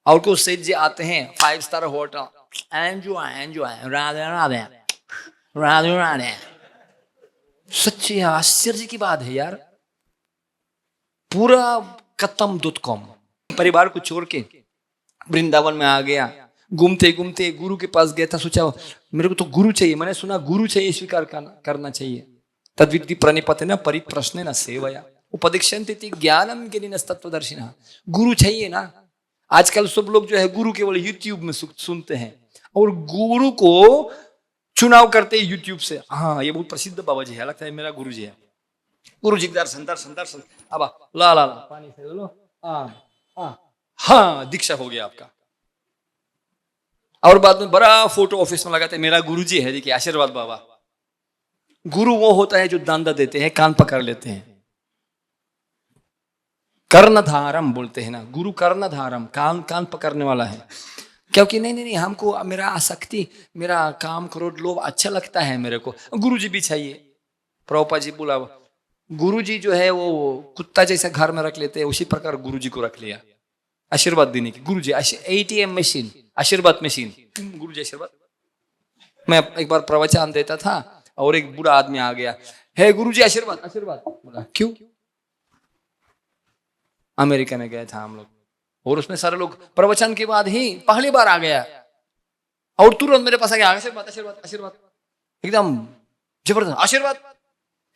और कुछ सेठ जी आते हैं 5 star hotel, enjoy enjoy, Radhe Radhe Radhe Radhe. सच्ची आश्चर्य की बात है यार, पूरा खत्म .com। परिवार को छोड़ के वृंदावन में आ गया, घूमते घूमते गुरु के पास गया था, सोचा मेरे को तो गुरु चाहिए, मैंने सुना गुरु चाहिए, स्वीकार करना चाहिए। तद्विद्धि प्रणिपतेन परिप्रश्नेन सेवया उपदिक्षन्ति ज्ञानम ज्ञानिनस्तत्त्वदर्शिनः। गुरु चाहिए ना। आजकल सब लोग जो है गुरु केवल यूट्यूब में सुनते हैं, और गुरु को चुनाव करते हैं यूट्यूब से। हाँ, ये बहुत प्रसिद्ध बाबा जी है, लगता है मेरा गुरु जी है। गुरु जी दर्शन दर्शन दर्शन, अब ला ला ला पानी से लो, हाँ दीक्षा हो गया आपका। और बाद में बड़ा फोटो ऑफिस में लगाते, मेरा गुरु जी है, देखिए आशीर्वाद बाबा। गुरु वो होता है जो दांदा देते हैं, कान पकड़ लेते हैं। कर्णधारम बोलते हैं ना, गुरु कर्णधारम, कान कान पकड़ने वाला है। क्योंकि नहीं नहीं नहीं, हमको मेरा आसक्ति, मेरा काम क्रोध लोभ अच्छा लगता है मेरे को, गुरु जी भी चाहिए। प्रभुपाद जी बोला, गुरु जी जो है वो कुत्ता जैसा घर में रख लेते हैं, उसी प्रकार गुरु जी को रख लिया आशीर्वाद देने की। गुरु जी ATM मशीन, आशीर्वाद मशीन, गुरु जी आशीर्वाद। मैं एक बार प्रवचन देता था और एक बूढ़ा आदमी आ गया, हे गुरु जी आशीर्वाद आशीर्वाद। बोला क्यों? अमेरिका में गए था हम लोग, और उसमें सारे लोग प्रवचन के बाद ही पहली बार आ गया, और तुरंत मेरे पास आ गया, आशीर्वाद आशीर्वाद आशीर्वाद, एकदम जबरदस्त आशीर्वाद।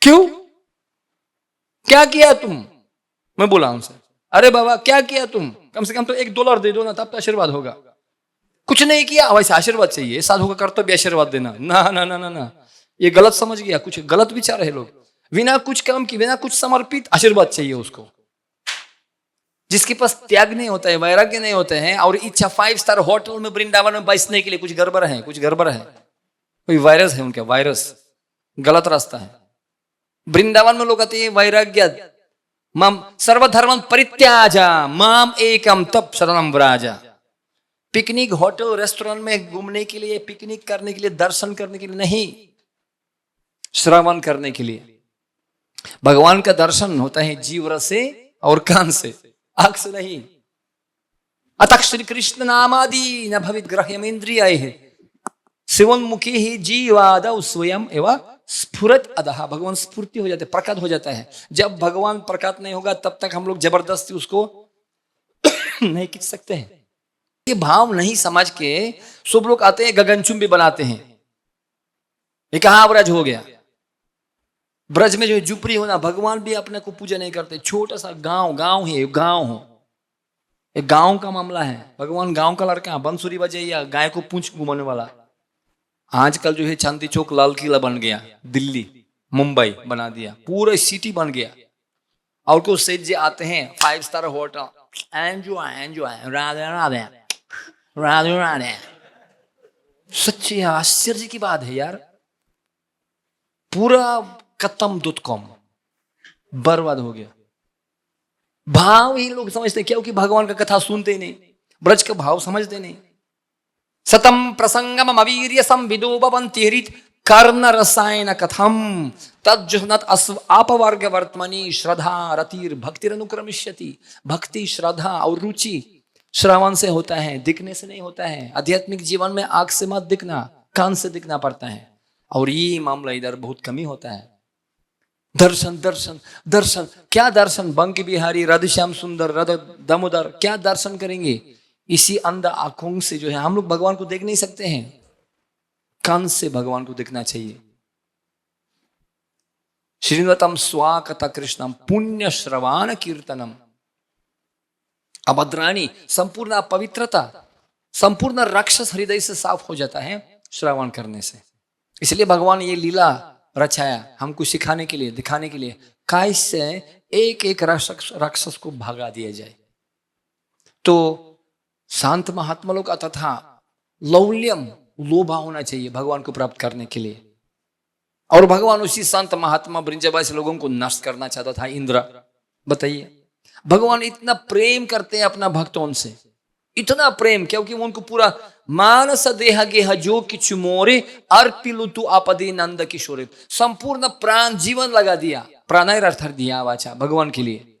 क्यों? क्या किया तुम? मैं बोला उनसे, अरे बाबा क्या किया तुम, कम से कम तो $1 दे दो ना, तब तो आशीर्वाद होगा। कुछ नहीं किया, वैसे आशीर्वाद चाहिए, साधु का कर्तव्य आशीर्वाद देना। ना ना ना ना ना, ये गलत समझ गया, कुछ गलत विचार है लोग। बिना कुछ काम की, बिना कुछ समर्पित आशीर्वाद चाहिए उसको। जिसके पास त्याग नहीं होता है, वैराग्य नहीं होते हैं, और इच्छा 5 स्टार होटल में वृंदावन में बैठने के लिए, कुछ गड़बड़ है, कुछ गड़बड़ है, कोई वायरस है उनका, वायरस, गलत रास्ता है। वृंदावन में लोग कहते हैं वैराग्य, माम सर्वधर्म परित्याजा माम एकम तप शरणम व्राजा। पिकनिक होटल रेस्टोरेंट में घूमने के लिए, पिकनिक करने के लिए, दर्शन करने के लिए नहीं, श्रवण करने के लिए। भगवान का दर्शन होता है जीव रस से और कान से, आंख से नहीं। अतः श्री कृष्ण नामादि न भवित ग्रह्यमेन्द्रिय शिवोन्मुखी ही जीवादौ स्वयं एवं स्फुरत अदहा। भगवान स्फूर्ति हो जाते, प्रकट हो जाता है। जब भगवान प्रकट नहीं होगा तब तक हम लोग जबरदस्ती उसको नहीं खींच सकते हैं। ये भाव नहीं समझ के सब लोग आते हैं, गगनचुंबी बनाते हैं। ये कहां ब्रज हो गया? ब्रज में जो झुपड़ी होना, भगवान भी अपने को पूजा नहीं करते। छोटा सा गांव है, गांव हो, एक गांव का मामला है। भगवान गांव का लड़का, बंसुरी बजे या गाय को पूंछ घुमाने वाला। आजकल जो है चांदी चौक लाल किला बन गया, दिल्ली मुंबई बना दिया, पूरा सिटी बन गया। और कुछ सेठ जी आते हैं 5 star hotel, enjoy enjoy, Radhe Radhe Radhe Radhe. सच्ची आश्चर्य की बात है यार, पूरा खत्म .com, बर्बाद हो गया। भाव ही लोग समझते, क्योंकि भगवान का कथा सुनते नहीं, ब्रज का भाव समझते नहीं। सतम प्रसंगम अवीर्य संविदो भवन्ति हृत कर्ण रसायन कथम तज्जुहनत अपवर्ग वर्तमनि श्रद्धा रतिर भक्तिर अनुक्रमिष्यति। भक्ति, श्रद्धा और रुचि श्रवण से होता है, दिखने से नहीं होता है। आध्यात्मिक जीवन में आंख से मत दिखना, कान से दिखना पड़ता है। और ये मामला इधर बहुत कमी होता है। दर्शन दर्शन दर्शन, क्या दर्शन? बंकी बिहारी, राधेश्याम सुंदर, राधा दामोदर, क्या दर्शन करेंगे? इसी अंध आंखों से जो है हम लोग भगवान को देख नहीं सकते हैं। कान से भगवान को देखना चाहिए। श्रीनतम स्वाकता कृष्णम पुण्य श्रवाण कीर्तनम अभद्राणी। संपूर्ण पवित्रता, संपूर्ण राक्षस हृदय से साफ हो जाता है श्रवण करने से। इसलिए भगवान ये लीला रचाया हमको सिखाने के लिए, दिखाने के लिए, कैसे एक एक राक्षस को भगा दिया जाए। तो शांत महात्मा लोग का तथा लौल्यम, लोभा होना चाहिए भगवान को प्राप्त करने के लिए। और भगवान उसी संत महात्मा ब्रजवासी लोगों को नष्ट करना चाहता था, इंद्र। बताइए, भगवान इतना प्रेम करते हैं अपना भक्तों से, इतना प्रेम, क्योंकि उनको पूरा मानस देह गेह जो किछु मोरे अर्पिलु तु आपदे नंद किशोरे, संपूर्ण प्राण जीवन लगा दिया, प्राणायर अर्थ दिया वाचा भगवान के लिए।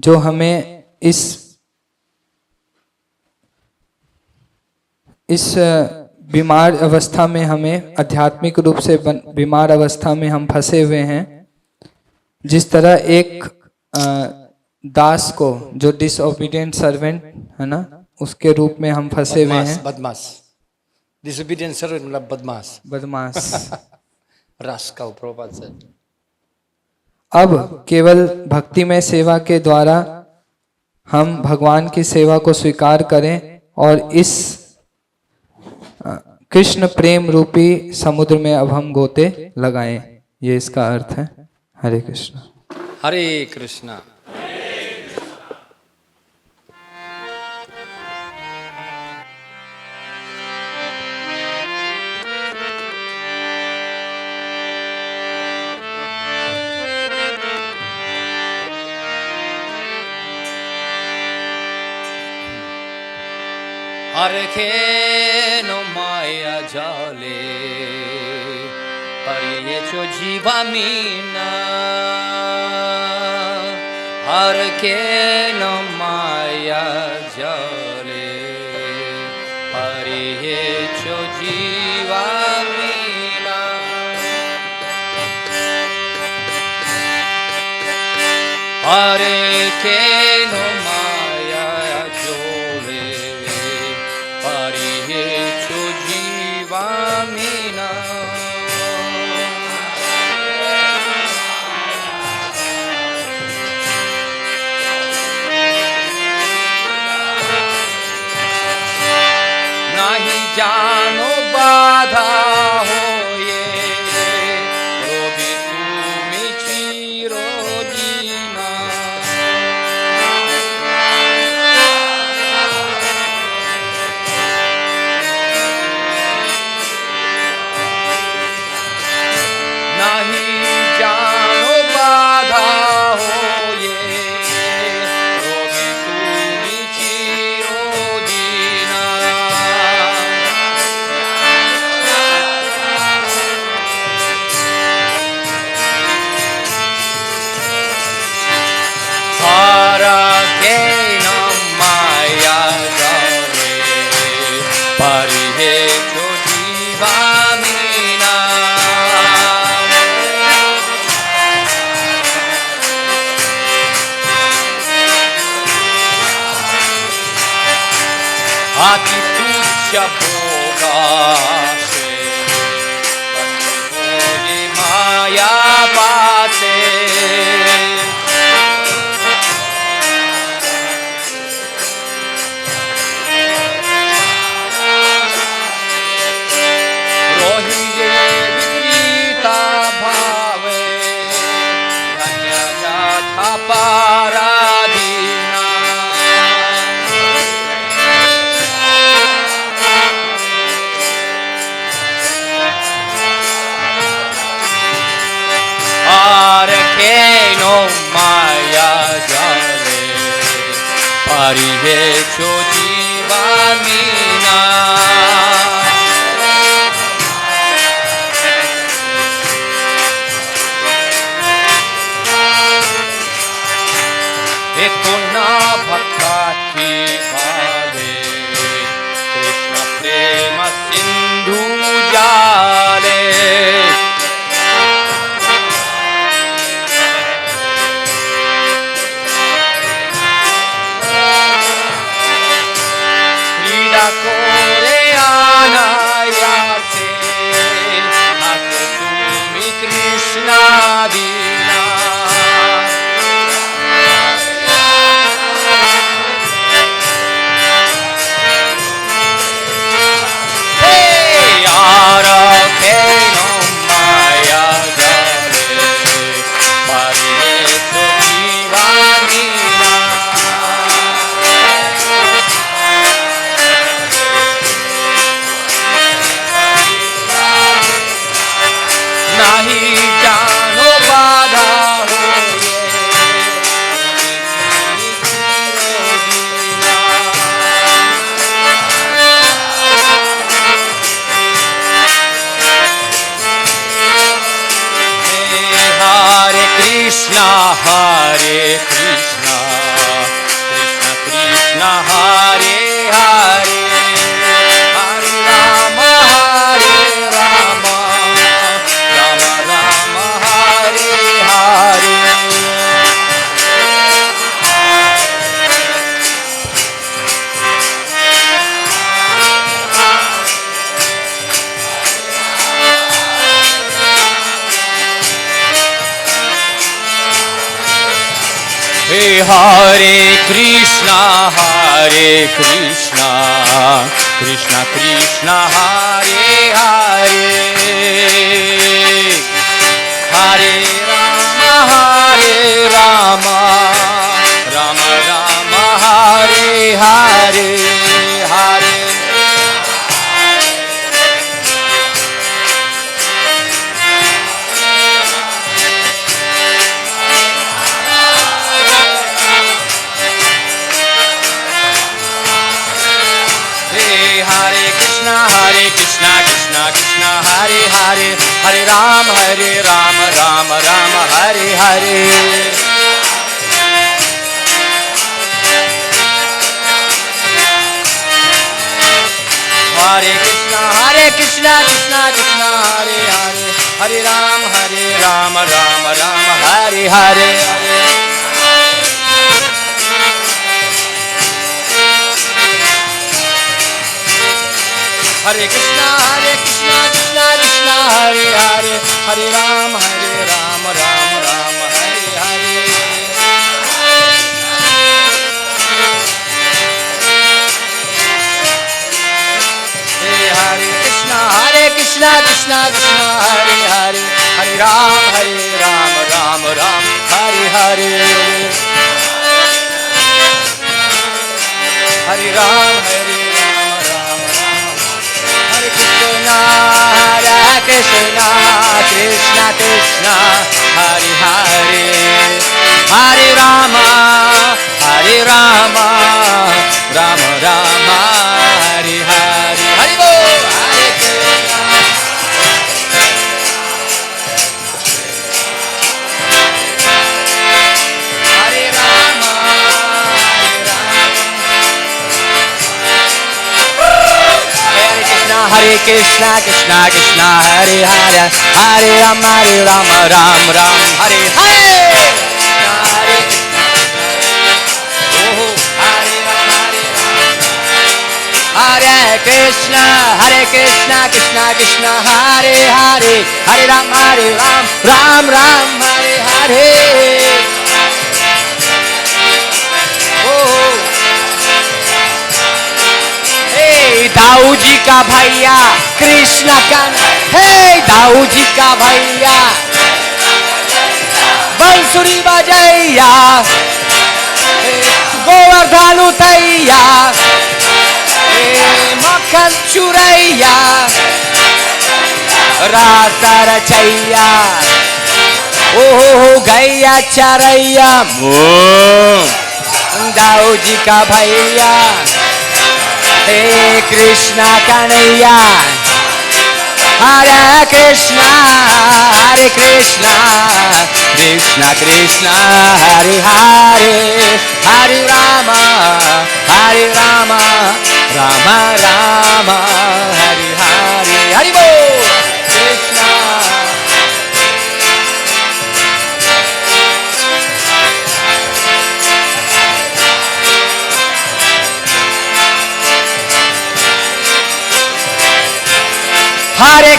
जो हमें इस बीमार अवस्था में, हमें आध्यात्मिक रूप से बीमार अवस्था में हम फंसे हुए हैं। जिस तरह एक दास को, जो डिसओबीडियंट सर्वेंट है ना, उसके रूप में हम फंसे हुए हैं। बदमाश, डिसोबीडियंट सर्वेंट मतलब बदमाश, बदमाश। रास्कल, प्रभुपाद से। अब केवल भक्ति में सेवा के द्वारा हम भगवान की सेवा को स्वीकार करें और इस कृष्ण प्रेम रूपी समुद्र में अब हम गोते लगाएं, ये इसका अर्थ है। हरे कृष्ण। हरे Krishna. Archeno Maya Jale Pariecho Jivamina Archeno Maya Jale Pariecho Jivamina Archeno Maya Jale Parihecho Jivamina Nahi jano badha hoye Robi tumi chirodina Nahi jano badha hoye Robi tumi chirodina Hara kenam maya jale Parihecho jivamina Ati tuccia bogase Pati maya pase Rohiye vikrita bhave Dhanya jatha paradina Archeno Maya Jale Parihecho Jivamina Ekona Bhaktati Bhale Krishna Prema Sindhu Jale Krida Koreana Yase Ate Tumi Krishna Dina हे हरे कृष्णा कृष्णा कृष्णा हरे हरे हरे राम राम राम हरे हरे हरे कृष्णा कृष्णा कृष्णा हरे हरे हरे राम राम राम हरे हरे हरे कृष्णा कृष्णा कृष्णा हरे हरे हरे राम राम राम हरे हरे हरे कृष्णा कृष्णा कृष्णा हरे हरे हरे राम राम राम हरे हरे हरे कृष्णा कृष्णा कृष्णा हरे हरे हरे राम राम राम हरे हरे हरे राम कृष्णा कृष्णा कृष्णा हरे हरे हरे राम राम राम हरे हरे हरि बोल हरे कृष्णा हरे राम हरे कृष्णा कृष्णा कृष्णा हरे हरे हरे राम राम राम हरे हरे हरे कृष्णा कृष्णा कृष्णा हरे हरे हरे राम राम राम हरे हरे दाऊ जी का भैया कृष्ण का हे दाऊ जी का भैया बंसुरी बजैया गोवर्धन उतैया मक्खन चुरैया रात रचैया ओहो गैया चरैया दाऊ जी का भैया हे कृष्णा कन्हैया हरे कृष्णा कृष्णा कृष्णा हरे हरे हरे राम राम राम हरे हरे हरि बोल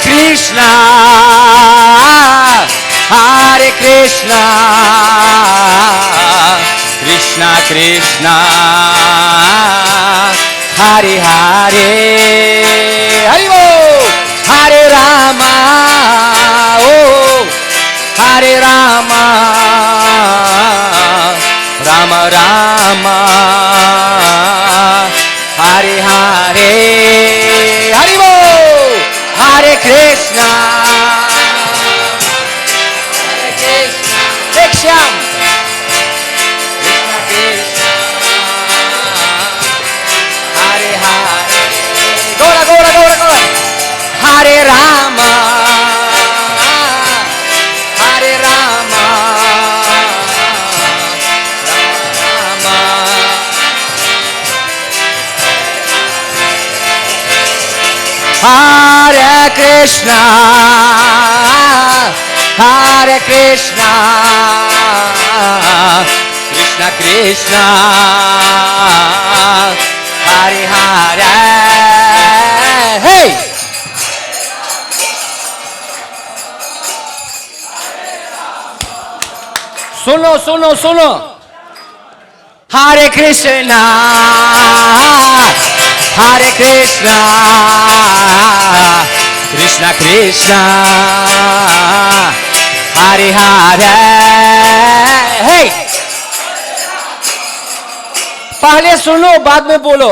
कृष्णा हरे कृष्णा कृष्णा कृष्णा हरे हरे हरि बोल हरे राम हरे राम राम राम हरे हरे हरि बोल हरे कृष्णा श्याम हरे हरे गौरा गौरा गौरा गौरा हरे राम हरे राम हरे कृष्णा कृष्णा कृष्णा हरे हरे हे सुनो सुनो सुनो Hare Krishna, Hare Krishna, Krishna Krishna, Hare Hare. Hey! पहले सुनो बाद में बोलो.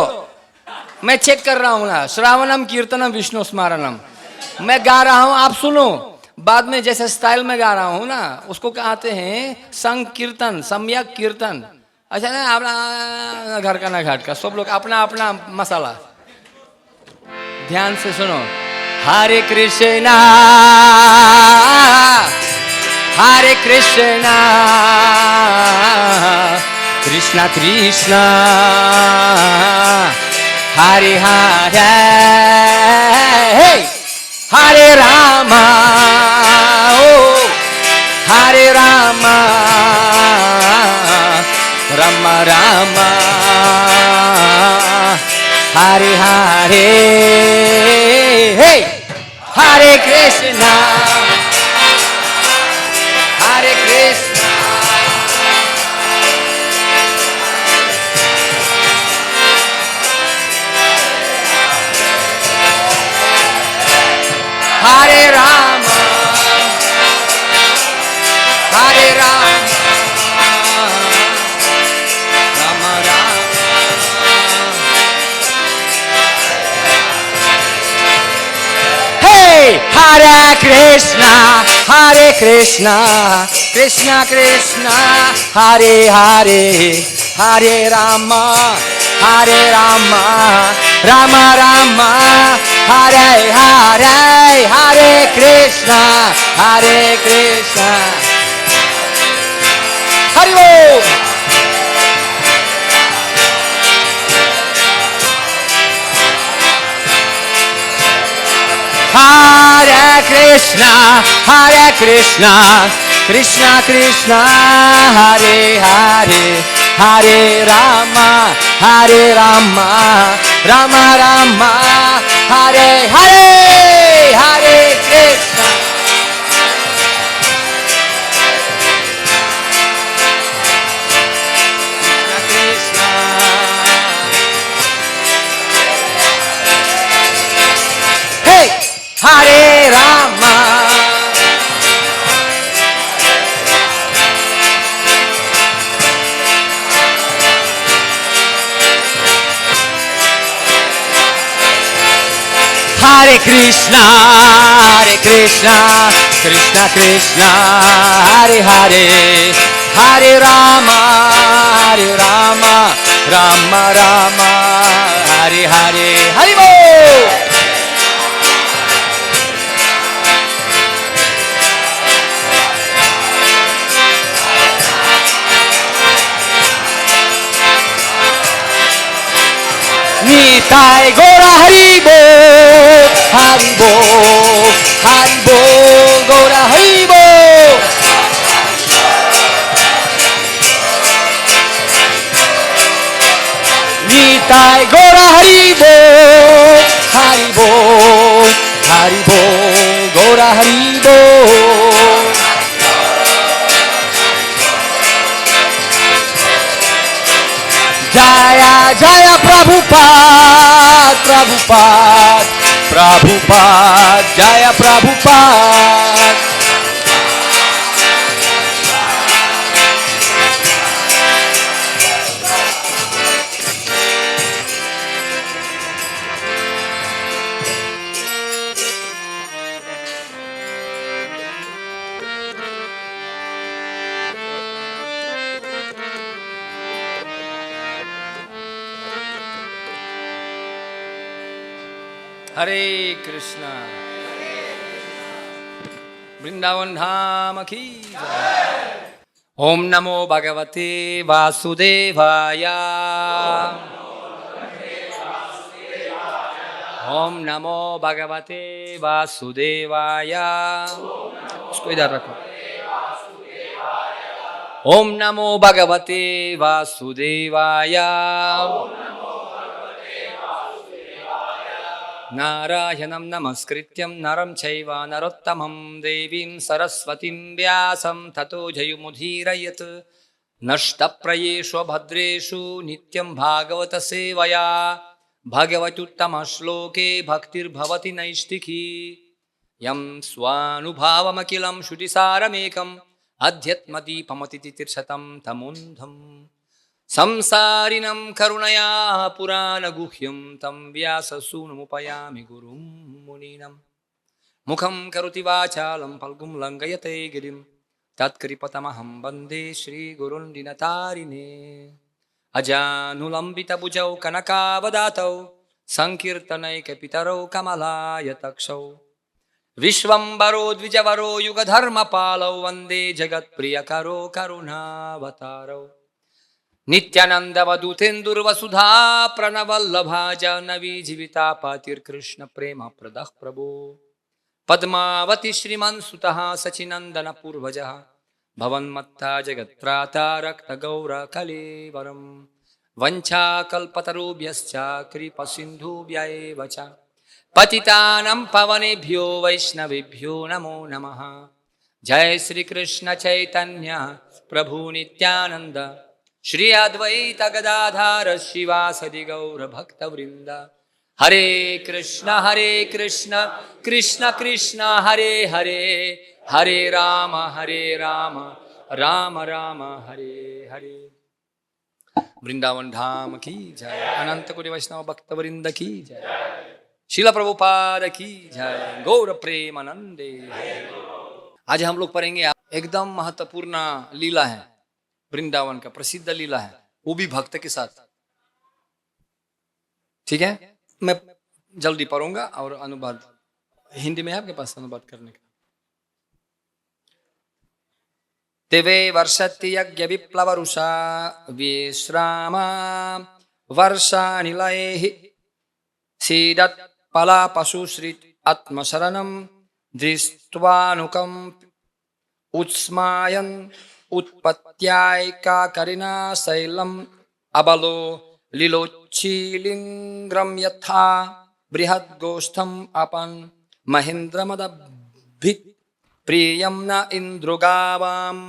मैं चेक कर रहा हूं ना. श्रावणम कीर्तनम विष्णु स्मरणम. मैं गा रहा हूं, आप सुनो. बाद में जैसे स्टाइल में गा रहा हूं ना, उसको कहते हैं संकीर्तन, सम्यक कीर्तन. अच्छा ना, अपना घर का ना घाट का, सब लोग अपना अपना मसाला. ध्यान से सुनो. हरे कृष्णा, हरे कृष्णा, कृष्णा कृष्णा, हरे हरे. हरे रामा, ओ हरे रामा, राम राम, हरे हरे. हरे कृष्णा, हरे कृष्णा, हरे राम, हरे Ram, Ram Ram. Hey, Hare Krishna, Hare Krishna, Krishna Krishna, Hare Hare, Hare Rama, Hare Rama, Rama Rama, Hare Hare, Hare Krishna, Hare Krishna. Hari Bol. Hare Krishna, Hare Krishna, Krishna Krishna, Hare Hare, Hare Rama, Hare Rama, Rama Rama, Hare Hare, Hare Krishna. Krishna Krishna. Hey! Hare Rama, Hare Krishna, Hare Krishna, Krishna Krishna, Hare Hare, Hare Rama, Hare Rama, Rama Rama, Hare Hare. Hari Bol. Nitai Gora Hari Bol, Hari Bol, Hari Bol, Gora Hari Bol. Nitai Gora Hari Bol, Hari Bol, Hari Bol, Gora Hari Bol. Jaya Jaya Prabhupada, Prabhupada, Prabhupada, Jaya Prabhupada. हरे कृष्णा. वृंदावन धाम की जय. ओम नमो भगवते वासुदेवाय. ओम नमो भगवते वासुदेवाय. उसको इधर रखो. ओम नमो भगवते वासुदेवाय. नारायणं नमस्कृत्यं नरं चैव नरोत्तमं देवीं सरस्वतीं व्यासं ततो जयमुदीरयेत्. नष्टप्रायेषु भद्रेषु नित्यं भागवत सेवया भगवत्युत्तम श्लोके भक्तिर्भवति नैष्टिकी यं स्वानुभावमखिलं श्रुतिसारमेकम् अध्यात्मदीपमतिथि तीर्थं तमुन्धम् संसारिणं करुणया पुराणगुह्यं तं व्याससूनुमुपयामि गुरुं मुनीनम् मुखं करोति वाचालं फल्गुं लङ्घयते गिरिं तत्कृपतमहं वन्दे श्रीगुरुन् दिनतारिणे अजानुलम्बितभुजौ कनकावदातौ सङ्कीर्तनैकपितरौ कमलायतक्षौ विश्वम्भरो द्विजवरो युगधर्मपालौ वन्दे जगत्प्रियकरो करुणावतारौ नित्यानन्दवधूतेन्दुर्वसुधा प्रणवल्लभा जानवी जीवितापातिर्कृष्णप्रेमप्रदः प्रभो पद्मावती श्रीमन् सुतः सचिनन्दन पूर्वजः भवन्मत्ता जगत्त्राता रक्तगौरकलेवरं वञ्चाकल्पतरुभ्यश्च कृपसिन्धुभ्यैव च पतितानां पावनेभ्यो वैष्णवेभ्यो नमो नमः। जय श्री कृष्ण चैतन्य प्रभु नित्यानंद श्री अद्वैत गदाधर शिवासदि गौर भक्तवृंद। हरे कृष्ण कृष्ण कृष्ण हरे हरे, हरे राम राम राम हरे हरे। वृंदावन धाम की जय, अनंत कोटि वैष्णव भक्तवृंद की जय, शिला प्रभुपाद की जय, गौर प्रेमानंदे। आज हम लोग पढ़ेंगे एकदम महत्वपूर्ण लीला है, वृंदावन का प्रसिद्ध लीला है, वो भी भक्त के साथ। ठीक है, मैं जल्दी पढ़ूंगा और अनुवाद हिंदी में है आपके पास अनुवाद करने का। दिवे वर्षति यज्ञ विप्लव रुषा विश्राम वर्षानिलयेः सीदत् पला पशुश्रित आत्मशरणं दृष्ट्वानुकं उत्स्मायन् उत्पत्त्यायिकाकरिणा शैलम् अबलो लीलोच्छीलिङ्ग्रं यथा बृहद्गोष्ठम् अपन् महेन्द्रमदभित् प्रियं न इंद्रुगावाम।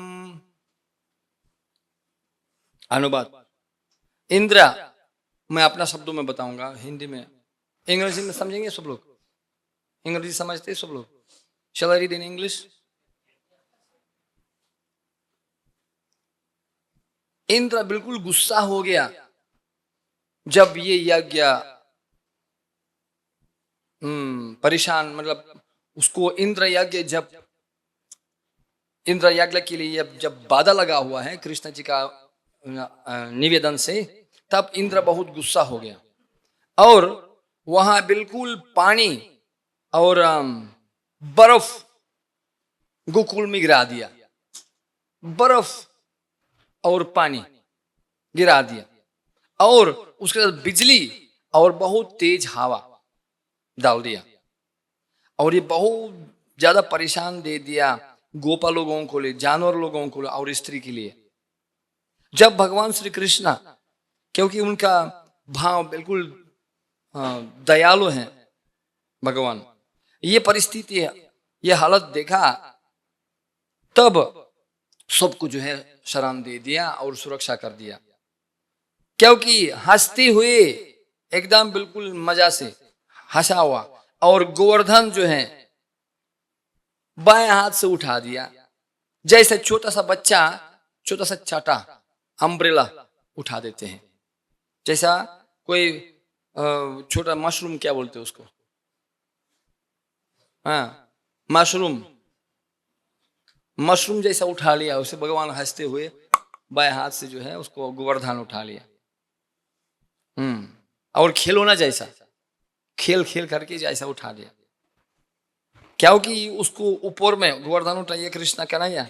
अनुवाद। इंद्र, मैं अपना शब्दों में बताऊंगा, हिंदी में, इंग्लिश में समझेंगे सब लोग? इंग्लिश समझते सब लोग? Shall I read in English? Indra बिल्कुल गुस्सा हो गया जब ये यज्ञ परेशान, मतलब उसको इंद्र यज्ञ के लिए जब बाधा लगा हुआ है कृष्ण जी का निवेदन से, तब इंद्र बहुत गुस्सा हो गया और वहां बिल्कुल पानी और बर्फ गोकुल में गिरा दिया, बर्फ और पानी गिरा दिया और उसके साथ बिजली और बहुत तेज हवा डाल दिया और ये बहुत ज्यादा परेशान दे दिया गोपा लोगों को लिए, जानवर लोगों को और स्त्री के लिए। जब भगवान श्री कृष्ण, क्योंकि उनका भाव बिल्कुल दयालु हैं भगवान, ये परिस्थिति है, ये हालत देखा, तब सबको जो है शरण दे दिया और सुरक्षा कर दिया। क्योंकि हंसते हुए एकदम बिल्कुल मजा से हंसा हुआ और गोवर्धन जो है बाएं हाथ से उठा दिया, जैसे छोटा सा बच्चा छोटा सा चाटा अम्ब्रेला उठा देते हैं, जैसा कोई छोटा मशरूम, क्या बोलते हैं उसको, हाँ मशरूम जैसा उठा लिया उसे भगवान हंसते हुए बाएं हाथ से जो है उसको गोवर्धन उठा लिया। और खिलौना जैसा खेल करके जैसा उठा दिया, क्योंकि उसको ऊपर में गोवर्धन उठाइए कृष्ण कन्हैया,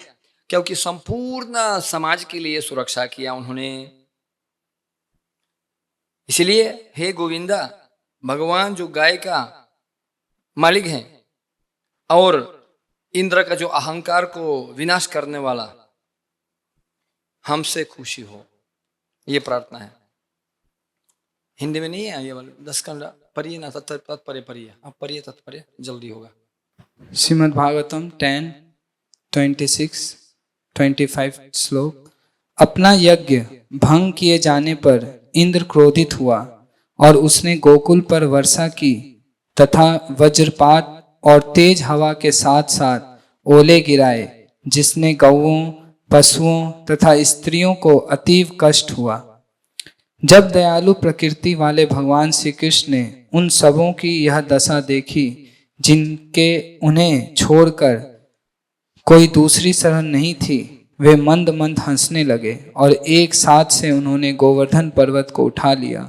क्योंकि संपूर्ण समाज के लिए सुरक्षा किया उन्होंने। इसलिए हे गोविंदा, भगवान जो गाय का मालिक हैं और इंद्र का जो अहंकार को विनाश करने वाला, हमसे खुशी हो, ये प्रार्थना है। हिंदी में नहीं है ये वाले 10 खंड पढ़िए ना, तत्पर्य पढ़िए, अब पढ़िए तत्पर्य, जल्दी होगा। श्रीमद् भागवतम 10:26-25 श्लोक। अपना यज्ञ भंग किए जाने पर इंद्र क्रोधित हुआ और उसने गोकुल पर वर्षा की तथा वज्रपात और तेज हवा के साथ साथ ओले गिराए, जिसने गौओं, पशुओं तथा स्त्रियों को अतीव कष्ट हुआ। जब दयालु प्रकृति वाले भगवान श्री कृष्ण ने उन सबों की यह दशा देखी, जिनके उन्हें छोड़कर कोई दूसरी शरण नहीं थी, वे मंद मंद हंसने लगे और एक साथ से उन्होंने गोवर्धन पर्वत को उठा लिया।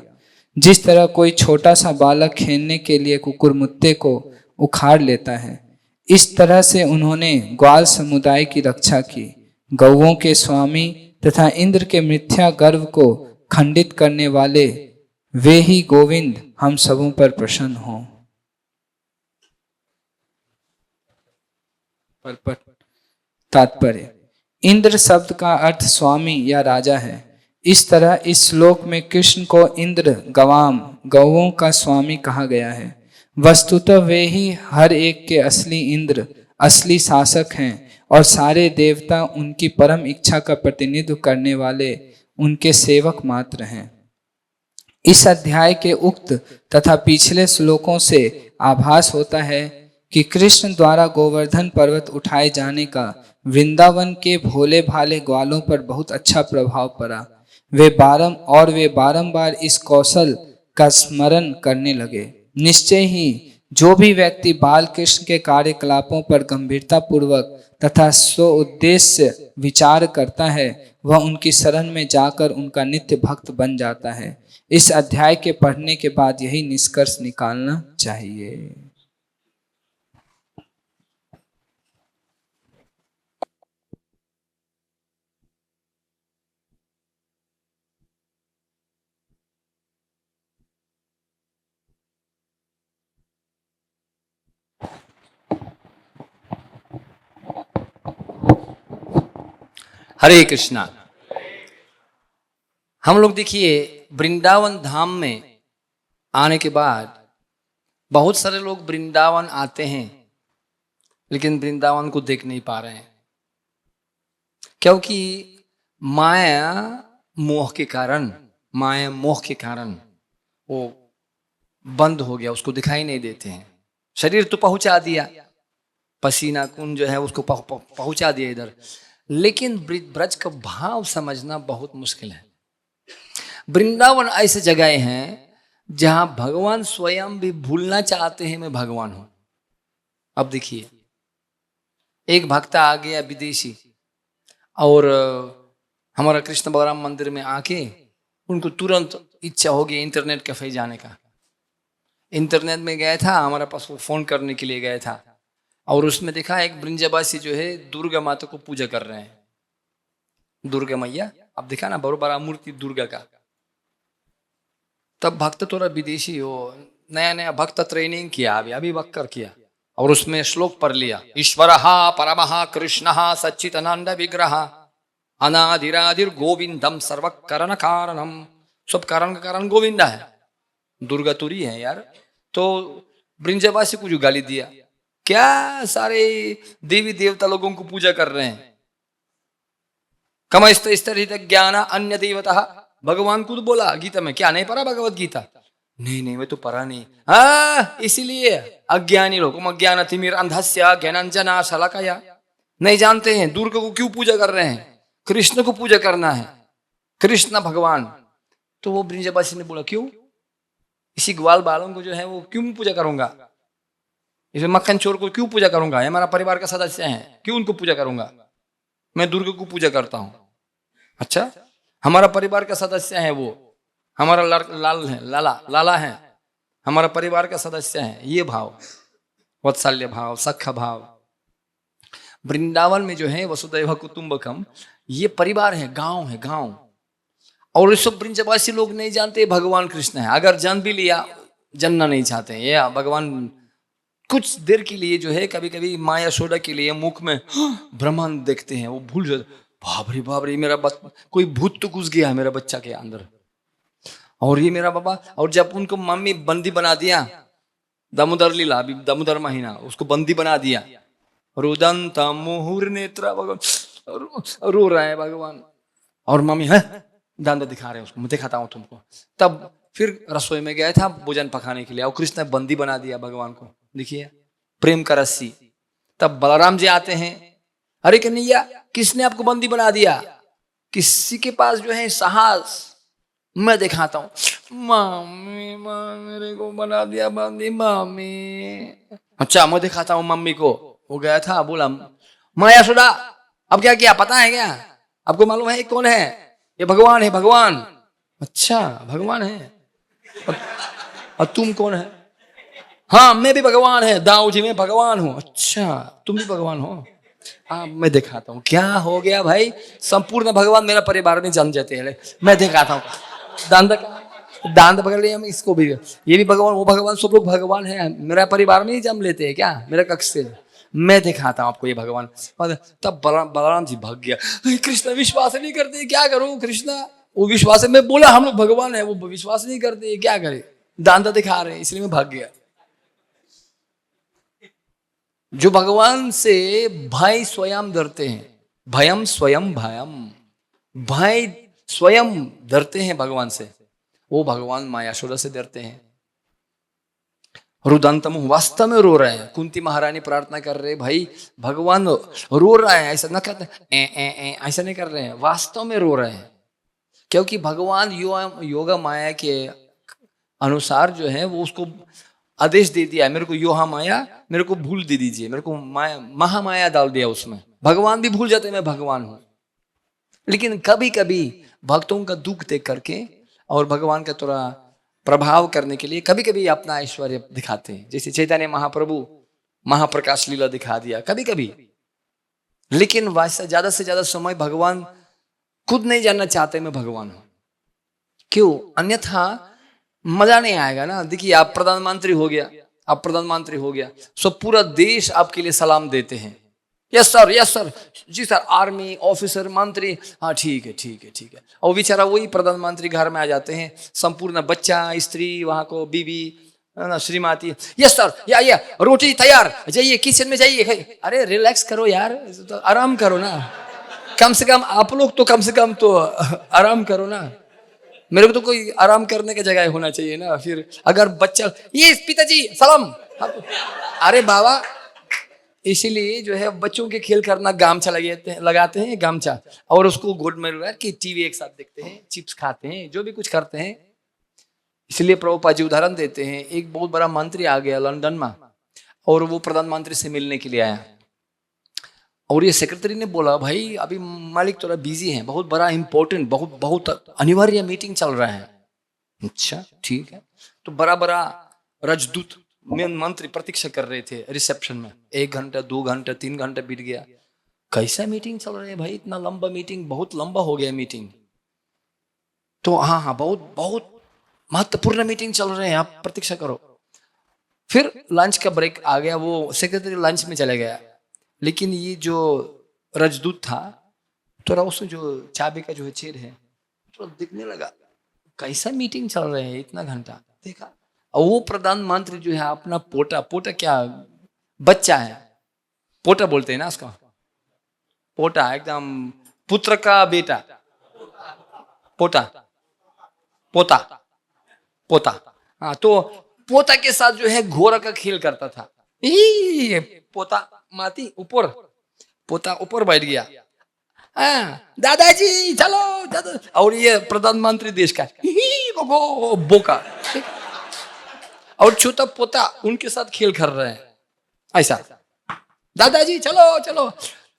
जिस तरह कोई छोटा सा बालक खेलने के लिए कुकुरमुत्ते को उखाड़ लेता है, इस तरह से उन्होंने ग्वाल समुदाय की रक्षा की। गौओं के स्वामी तथा इंद्र के मिथ्या गर्व को खंडित करने वाले वे ही गोविंद हम सबों पर प्रसन्न हों। तात्पर्य, इंद्र शब्द का अर्थ स्वामी या राजा है। इस तरह इस श्लोक में कृष्ण को इंद्र गवाम, गौओं का स्वामी कहा गया है। वस्तुतः वे ही हर एक के असली इंद्र, असली शासक हैं और सारे देवता उनकी परम इच्छा का प्रतिनिधित्व करने वाले उनके सेवक मात्र हैं। इस अध्याय के उक्त तथा पिछले श्लोकों से आभास होता है कि कृष्ण द्वारा गोवर्धन पर्वत उठाए जाने का वृंदावन के भोले भाले ग्वालों पर बहुत अच्छा प्रभाव पड़ा। वे बारंबार इस कौशल का स्मरण करने लगे। निश्चय ही जो भी व्यक्ति बाल कृष्ण के कार्यकलापों पर गंभीरता पूर्वक तथा स्व उद्देश्य विचार करता है, वह उनकी शरण में जाकर उनका नित्य भक्त बन जाता है। इस अध्याय के पढ़ने के बाद यही निष्कर्ष निकालना चाहिए। हरे कृष्णा। हम लोग देखिए वृंदावन धाम में आने के बाद बहुत सारे लोग वृंदावन आते हैं, लेकिन वृंदावन को देख नहीं पा रहे हैं, क्योंकि माया मोह के कारण वो बंद हो गया, उसको दिखाई नहीं देते हैं। शरीर तो पहुंचा दिया, पसीना कुंज जो है उसको पहुंचा दिया इधर, लेकिन ब्रज का भाव समझना बहुत मुश्किल है। वृंदावन ऐसे जगह हैं जहां भगवान स्वयं भी भूलना चाहते हैं मैं भगवान हूं। अब देखिए, एक भक्त आ गया विदेशी और हमारा कृष्ण बलराम मंदिर में आके उनको तुरंत इच्छा हो गई इंटरनेट कैफे जाने का। इंटरनेट में गया था, हमारे पास वो फोन करने के लिए गया था और उसमें देखा एक ब्रिंजवासी जो है दुर्गा माता को पूजा कर रहे हैं। दुर्गा मैया, अब देखा ना बड़ा मूर्ति दुर्गा का। तब भक्त थोड़ा विदेशी हो, नया भक्त ट्रेनिंग किया, अभी बक्कर किया और उसमें श्लोक पढ़ लिया, ईश्वरः परमः कृष्णः सच्चिदानंद विग्रह अनादिरादिर गोविंदम सर्व कारण कारणम। सब कारण का कारण गोविंदा है, दुर्गा तुरी है यार। तो ब्रिंजवासी को जो गाली दिया, क्या सारे देवी देवता लोगों को पूजा कर रहे हैं, कमस्त स्तरित ज्ञान अन्य देवता। भगवान को तो बोला गीता में, क्या नहीं पढ़ा भगवत गीता? नहीं मैं तो पढ़ा नहीं। इसीलिए अज्ञानी लोग अज्ञान तिमिर अंधस्य ज्ञानांजना शलाकया, नहीं जानते हैं दुर्गा को क्यों पूजा कर रहे हैं, कृष्ण को पूजा करना है, कृष्ण भगवान। तो वो ब्रिंजवासी ने बोला क्यों, इसी ग्वाल बालों को जो है वो क्यों पूजा करूंगा, इसे मक्खन चोर को क्यों पूजा करूंगा, हमारा परिवार का सदस्य है, क्यों उनको पूजा करूंगा, मैं दुर्गा को पूजा करता हूं। अच्छा, हमारा परिवार का सदस्य है वो, हमारा लाला है, हमारा परिवार का सदस्य है। ये भाव, वत्सल्य भाव, सख्य भाव, वृंदावन में जो है वसुदैव कुटुंबकम, ये परिवार है, गांव। और इस सब ब्रिंजवासी लोग नहीं जानते भगवान कृष्ण है। अगर जान भी लिया, जानना नहीं चाहते हैं। ये भगवान कुछ देर के लिए जो है कभी कभी माया सोडा के लिए मुख में ब्रह्मांड देखते हैं, वो भूल जाते, बाप रे मेरा कोई भूत तो घुस गया मेरा बच्चा के अंदर, और ये मेरा बाबा। और जब उनको मम्मी बंदी बना दिया, दामोदर लीला, अभी दामोदर महीना, उसको बंदी बना दिया, रुदंत मुहुर नेत्र, भगवान रो रहा है भगवान। और मम्मी है दांत दिखा रहे हैं उसको, मैं दिखाता हूँ तुमको। तब फिर रसोई में गया था भोजन पकाने के लिए, और कृष्ण ने बंदी बना दिया भगवान को। देखिए प्रेम का रस्सी। तब बलराम जी आते हैं, अरे कन्हैया किसने आपको बंदी बना दिया? किसी के पास जो है साहस, मैं दिखाता हूँ। मम्मी मेरे को बना दिया बंदी मम्मी। अच्छा मैं दिखाता हूँ मम्मी को। वो गया था, बोला माँ यशोदा अब क्या किया पता है क्या? आपको मालूम है ये कौन है? ये भगवान है, भगवान। अच्छा भगवान है, और तुम कौन है? हाँ मैं भी भगवान है, दाऊ जी मैं भगवान हूँ। अच्छा तुम भी भगवान हो? हाँ मैं दिखाता हूँ। क्या हो गया भाई, संपूर्ण भगवान मेरा परिवार में जम जाते हैं। मैं दिखाता हूँ, दांत दांत पकड़ लिया मैं, इसको भी, ये भी भगवान वो भगवान, सब लोग भगवान है, मेरा परिवार में ही जम लेते हैं क्या मेरा कक्ष से? मैं दिखाता हूँ आपको ये भगवान। तब बलराम जी भाग गया, कृष्ण विश्वास नहीं करते, क्या करूं कृष्णा? वो विश्वास है, मैं बोला हम लोग भगवान है, वो विश्वास नहीं करते, क्या करे? दांत दिखा रहे हैं, इसलिए मैं भाग गया। जो भगवान से भय स्वयं डरते हैं, भयम स्वयं भयम, भय स्वयं डरते हैं भगवान से, वो भगवान माया यशोदा से डरते हैं। रुदंतम वास्तव में रो रहे हैं। कुंती महारानी प्रार्थना कर रहे, भाई भगवान रो रहा है, ऐसा ना कहते ऐसा नहीं कर रहे हैं, वास्तव में रो रहे हैं। क्योंकि भगवान योगा माया के अनुसार जो है वो उसको आदेश दे दिया, मेरे को योहा माया मेरे को भूल दे दीजिए, मेरे को माया महामाया डाल दिया उसमें। भगवान भी भूल जाते मैं भगवान हूं। लेकिन कभी कभी भक्तों का दुख देख करके और भगवान का थोड़ा प्रभाव करने के लिए कभी कभी अपना ऐश्वर्य दिखाते हैं। जैसे चैतन्य महाप्रभु महाप्रकाश लीला दिखा दिया कभी कभी। लेकिन वैसा ज्यादा से ज्यादा समय भगवान खुद नहीं जानना चाहते मैं भगवान हूं। क्यों? अन्यथा मजा नहीं आएगा ना। देखिए आप प्रधानमंत्री हो गया, आप प्रधानमंत्री हो गया, सो पूरा देश आपके लिए सलाम देते हैं, यस सर यस सर, जी सर, आर्मी ऑफिसर मंत्री, हाँ ठीक है ठीक है ठीक है। और बेचारा वही प्रधानमंत्री घर में आ जाते हैं, संपूर्ण बच्चा स्त्री वहां को बीवी ना श्रीमती, यस सर या रोटी तैयार, जाइए किचन में जाइए। अरे रिलैक्स करो यार, तो आराम करो ना, कम से कम आप लोग तो कम से कम तो आराम करो ना। मेरे को तो कोई आराम करने की जगह होना चाहिए ना। फिर अगर बच्चा ये पिताजी सलाम, अरे बाबा, इसीलिए जो है बच्चों के खेल करना गामछा लगाते हैं गामछा, और उसको गोद में लगा के टीवी एक साथ देखते हैं, चिप्स खाते हैं, जो भी कुछ करते हैं। इसलिए प्रभुपाद जी उदाहरण देते हैं, एक बहुत बड़ा मंत्री आ गया लंदन में, और वो प्रधानमंत्री से मिलने के लिए आया, और ये सेक्रेटरी ने बोला भाई अभी मालिक थोड़ा बिजी है, बहुत बड़ा इंपॉर्टेंट बहुत अनिवार्य मीटिंग चल रहा है। अच्छा ठीक है। तो बड़ा बड़ा राजदूत मंत्री प्रतीक्षा कर रहे थे रिसेप्शन में, 1 घंटा 2 घंटा 3 घंटा बीत गया। कैसा मीटिंग चल रहा है भाई, इतना लंबा मीटिंग, बहुत लंबा हो गया मीटिंग। तो हाँ बहुत बहुत महत्वपूर्ण मीटिंग चल रहे हैं, आप प्रतीक्षा करो। फिर लंच का ब्रेक आ गया, वो सेक्रेटरी लंच में चले गया। लेकिन ये जो राजदूत था थोड़ा उसमें जो चाबी का जो है छेद है थोड़ा दिखने लगा, कैसा मीटिंग चल रहा है इतना घंटा। देखा, और वो प्रधानमंत्री जो है अपना पोटा क्या बच्चा है, पोटा बोलते हैं ना उसका, पोटा एकदम पुत्र का बेटा, पोता हाँ, तो पोता के साथ जो है घोड़ा का खेल करता था। पोता माती ऊपर, पोता ऊपर बैठ गया, दादाजी चलो दादा, और ये प्रधानमंत्री देश का बोका, और छोटा पोता उनके साथ खेल कर रहे हैं ऐसा, दादाजी चलो चलो।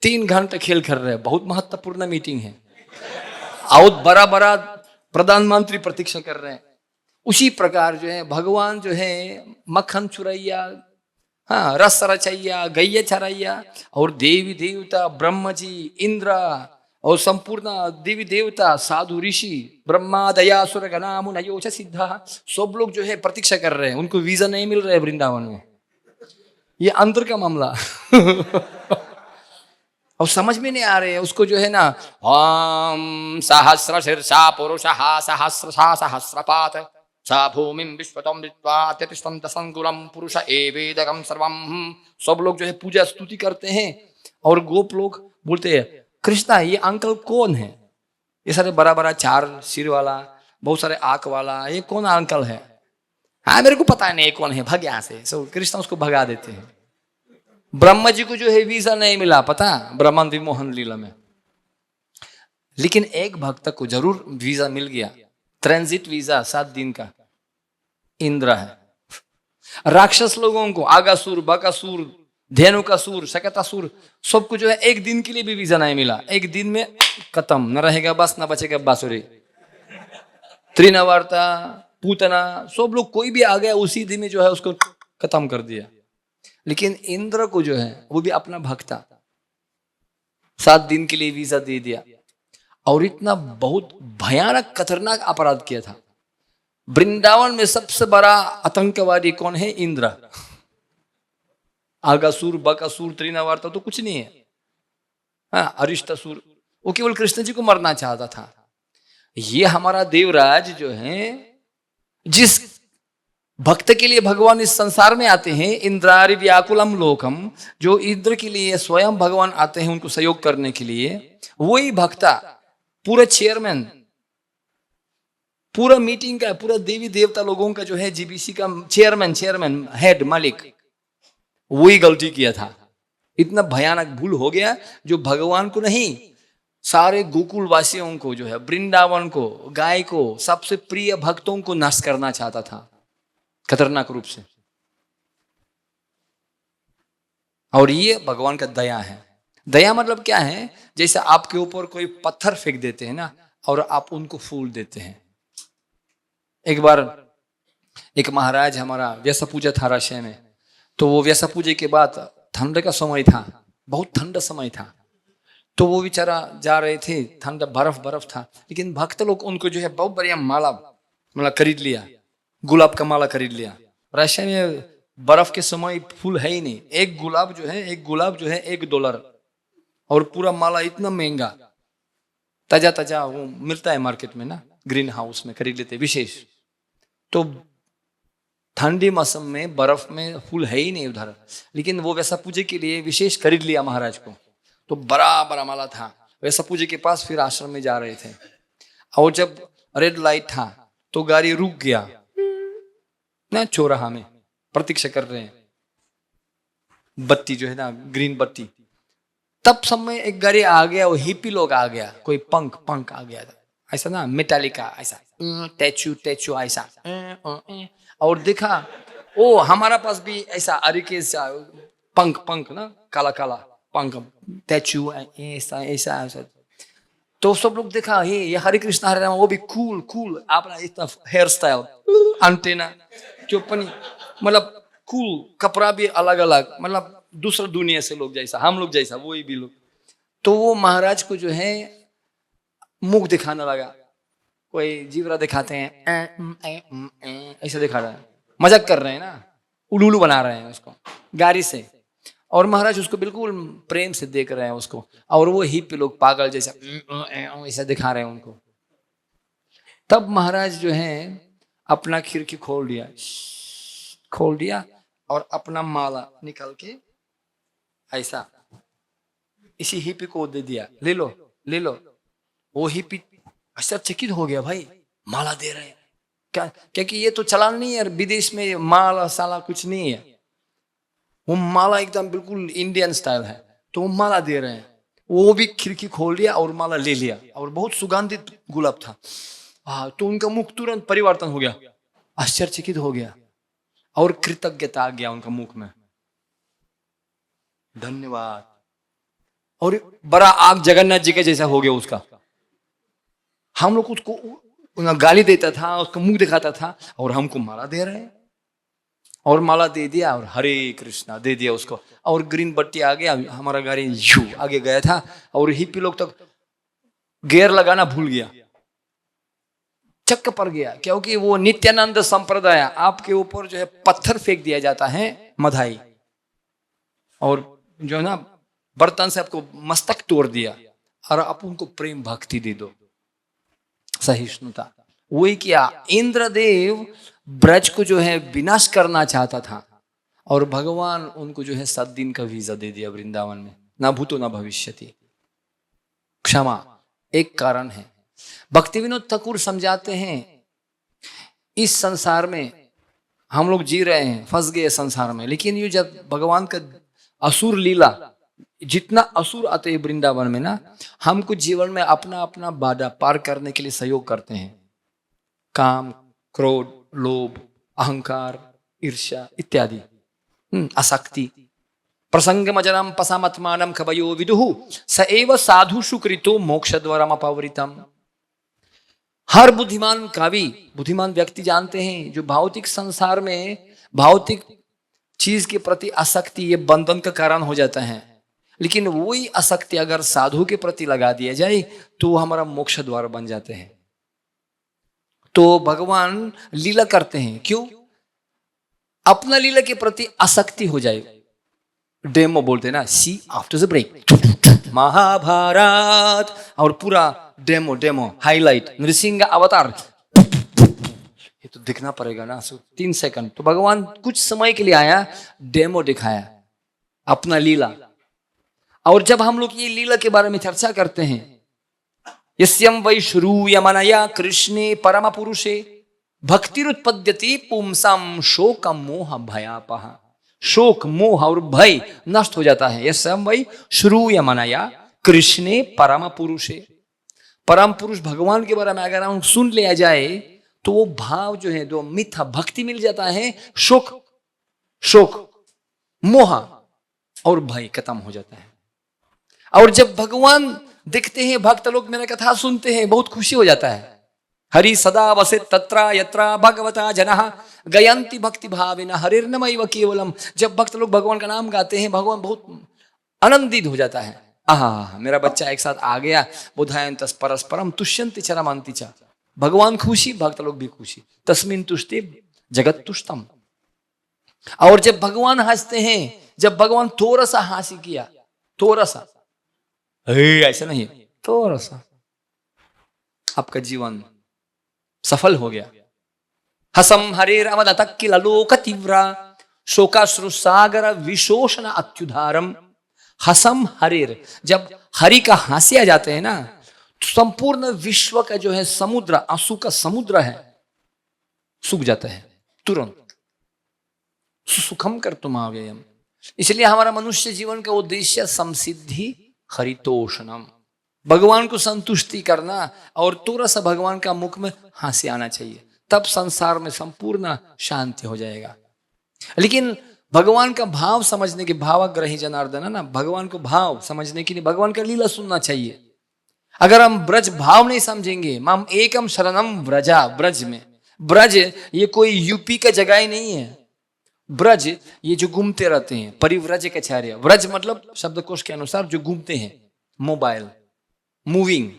3 घंटे खेल कर रहे हैं, बहुत महत्वपूर्ण मीटिंग है, और बड़ा बड़ा प्रधानमंत्री प्रतीक्षा कर रहे हैं। उसी प्रकार जो है भगवान जो है मक्खन चुरैया, हाँ रस रचैया, गैया चरैया, और देवी देवता ब्रह्म जी इंद्र और संपूर्ण देवी देवता साधु ऋषि ब्रह्मा दयासुर गणा मुनयोच सिद्धा, सब लोग जो है प्रतीक्षा कर रहे हैं। उनको वीजा नहीं मिल रहा है वृंदावन में, ये अंतर का मामला और समझ में नहीं आ रहे हैं उसको जो है ना, ओम सहस्र शीर्षा पुरुषः सहस्रशा सहस्रपात सा भूमिं विश्वतम विद्वा अत्यतिष्ठं दशंकुलम पुरुष एवेदकं सर्वम। सब लोग जो है पूजा स्तुति करते हैं, और गोप लोग बोलते हैं कृष्णा ये अंकल कौन है? ये सारे बड़ा बड़ा 4 सिर वाला, बहुत सारे आंख वाला, ये कौन अंकल है? हाँ मेरे को पता नहीं कौन है, भाग यहाँ से। सो कृष्ण उसको भगा देते हैं। ब्रह्मा जी को जो है वीजा नहीं मिला, पता, ब्रह्मांड विमोहन लीला में। लेकिन एक भक्त को जरूर वीजा मिल गया, ट्रांजिट वीजा 7 दिन का। इंद्र है। राक्षस लोगों को आगासुर, बकासुर, धेनुकासुर, शकटासुर, सबको जो है 1 दिन के लिए भी वीजा नहीं मिला। 1 दिन में खत्म, न रहेगा बस, न बचेगा बांसुरी। त्रिनवार्ता, पूतना, सब लोग कोई भी आ गया उसी दिन में जो है उसको खत्म कर दिया। लेकिन इंद्र को जो है वो भी अपना भक्त था, 7 दिन के लिए वीजा दे दिया। और इतना बहुत भयानक खतरनाक अपराध किया था। वृंदावन में सबसे बड़ा आतंकवादी कौन है? इंद्र। आगासुर, बकासुर, त्रिनवार्ता तो कुछ नहीं है। हाँ, अरिष्टासुर, वो केवल कृष्ण जी को मरना चाहता था। ये हमारा देवराज जो है, जिस भक्त के लिए भगवान इस संसार में आते हैं, इंद्रारि व्याकुलम लोकम, जो इंद्र के लिए स्वयं भगवान आते हैं उनको सहयोग करने के लिए, वही भक्ता पूरा चेयरमैन, पूरा मीटिंग का, पूरा देवी देवता लोगों का जो है जीबीसी का चेयरमैन, हेड, मालिक, वही गलती किया था। इतना भयानक भूल हो गया जो भगवान को नहीं, सारे गोकुल वासियों को जो है, वृंदावन को, गाय को, सबसे प्रिय भक्तों को नष्ट करना चाहता था खतरनाक रूप से। और ये भगवान का दया है। दया मतलब क्या है? जैसे आपके ऊपर कोई पत्थर फेंक देते हैं ना, और आप उनको फूल देते हैं। एक बार एक महाराज हमारा व्यसा पूजा था राशि में, तो वो व्यसा पूजा के बाद ठंड का समय था, बहुत ठंडा समय था, तो वो बेचारा जा रहे थे, ठंडा बर्फ था। लेकिन भक्त लोग उनको जो है बहुत बढ़िया माला मतलब खरीद लिया, गुलाब का माला खरीद लिया। रशिया में बर्फ के समय फूल है ही नहीं। एक गुलाब जो है $1, और पूरा माला इतना महंगा, ताजा वो मिलता है मार्केट में ना, ग्रीन हाउस में खरीद लेते विशेष। तो ठंडी मौसम में बर्फ में फूल है ही नहीं उधर, लेकिन वो वैसा पूजे के लिए विशेष खरीद लिया महाराज को। तो बड़ा बड़ा माला था। वैसा पूजे के पास फिर आश्रम में जा रहे थे, और जब रेड लाइट था तो गाड़ी रुक गया ना, चौराहा में प्रतीक्षा कर रहे हैं, बत्ती जो है ना, ग्रीन बत्ती। तब समय एक गाड़ी आ गया, वो हिप्पी लोग आ गया, कोई पंक आ गया था, ऐसा ना, मेटालिका ऐसा, टैचू ऐसा, और देखा ओ हमारा पास भी ऐसा अरिके पंक ना, काला पंक, टैचू ऐसा। तो सब लोग देखा, ये हरे कृष्ण हरे राम, वो भी कूल अपना इतना हेयर स्टाइल, अंटेना चोपनी, मतलब कूल, कपड़ा भी अलग, मतलब दूसरा दुनिया से लोग जैसा, हम लोग जैसा, वही भी लोग। तो वो महाराज को जो है मुख दिखाने लगा, कोई जीवरा दिखाते हैं, ऐसा दिखा रहा है, मजाक कर रहे हैं ना, उलूलू बना रहे हैं उसको गाड़ी से। और महाराज उसको बिल्कुल प्रेम से देख रहे हैं उसको, और वो हिप लोग पागल जैसा ऐसा दिखा रहे हैं उनको। तब महाराज जो है अपना खिड़की खोल दिया और अपना माला निकाल के ऐसा इसी हिपी को दे दिया, ले लो। वो हिपी आश्चर्यचकित हो गया, भाई माला दे रहे हैं क्या? क्योंकि ये तो चलान नहीं है, विदेश में माला साला कुछ नहीं है। वो माला एकदम बिल्कुल इंडियन स्टाइल है, तो वो माला दे रहे हैं। वो भी खिड़की खोल दिया और माला ले लिया, और बहुत सुगंधित गुलाब था। तो उनका मुख तुरंत परिवर्तन हो गया, आश्चर्यचकित हो गया, और कृतज्ञता आ गया उनका मुख में, धन्यवाद। और बड़ा आग जगन्नाथ जी के जैसा हो गया उसका। हम लोग उसको गाली देता था, उसका मुंह दिखाता था, और हमको माला दे रहे हैं। और माला दे दिया और हरे कृष्णा दे दिया उसको, और ग्रीन बत्ती आ गया, हमारा गाड़ी यू आगे गया था। और हिप्पी लोग तक गियर लगाना भूल गया, चक्क पड़ गया, क्योंकि वो नित्यानंद संप्रदाय, आपके ऊपर जो है पत्थर फेंक दिया जाता है, मधाई, और जो है ना बर्तन से आपको मस्तक तोड़ दिया, और आप उनको प्रेम भक्ति दे दो, सहिष्णुता। वही किया। इंद्रदेव ब्रज को जो है विनाश करना चाहता था, और भगवान उनको जो है 7 दिन का वीजा दे दिया वृंदावन में, ना भूतो ना भविष्यति। क्षमा एक कारण है। भक्ति विनोद ठाकुर समझाते हैं इस संसार में हम लोग जी रहे हैं, फंस गए संसार में, लेकिन ये जब भगवान का असुर लीला, जितना असुर आते हैं वृंदावन में ना, हमको जीवन में अपना अपना बाधा पार करने के लिए सहयोग करते हैं। काम, क्रोध, लोभ, अहंकार, ईर्ष्या इत्यादि, आसक्ति। प्रसंगमजनम पसामत्मानम कवयो विदुहु स एव साधुषु कृतो मोक्षद्वारम अपवृतम। हर बुद्धिमान कवि, बुद्धिमान व्यक्ति जानते हैं जो भौतिक संसार में भौतिक चीज के प्रति आसक्ति ये बंधन का कारण हो जाता है, लेकिन वही आसक्ति अगर साधु के प्रति लगा दिया जाए तो हमारा मोक्ष द्वार बन जाते हैं। तो भगवान लीला करते हैं, क्यों? अपना लीला के प्रति आसक्ति हो जाए। डेमो बोलते हैं ना, सी आफ्टर द ब्रेक महाभारत, और पूरा डेमो हाईलाइट, नृसिंह अवतार, ये तो दिखना पड़ेगा ना 3 सेकंड। तो भगवान कुछ समय के लिए आया, डेमो दिखाया अपना लीला। और जब हम लोग ये लीला के बारे में चर्चा करते हैं, यस्यम वै श्रूयमनया कृष्णे परम पुरुषे भक्तिरुत्पद्यते पुंसाम शोकम मोह भयापः। शोक, मोह और भय नष्ट हो जाता है। यस्यम वै श्रूयमनया कृष्णे परम पुरुषे। परम पुरुष भगवान के बारे में अगर हम सुन लिया जाए तो वो भाव जो है, जो मिथ्या भक्ति मिल जाता है, शोक, मोह और भय खत्म हो जाता है। और जब भगवान दिखते हैं, भक्त लोग मेरा कथा सुनते हैं, बहुत खुशी हो जाता है। हरि सदा वसेत् तत्र यत्र भगवता जनः गयन्ति भक्ति भावेन हरिर्नमैव केवलम। जब भक्त लोग भगवान का नाम गाते हैं, भगवान बहुत आनंदित हो जाता है। आहा, मेरा बच्चा एक साथ आ गया, बुधायन्तस् परस्परम तुष्यन्ति च रमन्ति च। भगवान खुशी, भक्त लोग भी खुशी। तस्मिन् तुष्टे जगत तुष्टम। और जब भगवान हंसते हैं, जब भगवान थोड़ा सा हंसी किया, थोड़ा सा, ऐसा नहीं, थोड़ा सा, आपका जीवन सफल हो गया। हसम हरेर अवदत किल लोक तीव्रा शोकाश्रु सागर विशोषण अत्युधारम। हसम हरेर, जब हरि का हंसी आ जाते हैं ना, तो संपूर्ण विश्व का जो है समुद्र, आंसू का समुद्र है, सूख जाता है तुरंत। सुखम कर तुम आ गए। इसलिए हमारा मनुष्य जीवन का उद्देश्य समसिद्धि हरितोषणम, भगवान को संतुष्टि करना, और थोड़ा सा भगवान का मुख में हंसी आना चाहिए, तब संसार में संपूर्ण शांति हो जाएगा। लेकिन भगवान का भाव समझने के, भावग्रही जनार्दन है ना, भगवान को भाव समझने के लिए भगवान का लीला सुनना चाहिए। अगर हम ब्रज भाव नहीं समझेंगे, माम एकम शरणम व्रजा, ब्रज में, ब्रज ये कोई यूपी का जगह ही नहीं है। ब्रज ये जो घूमते रहते हैं, परिव्रज के चार्य, व्रज मतलब शब्दकोश के अनुसार जो घूमते हैं, मोबाइल, मूविंग।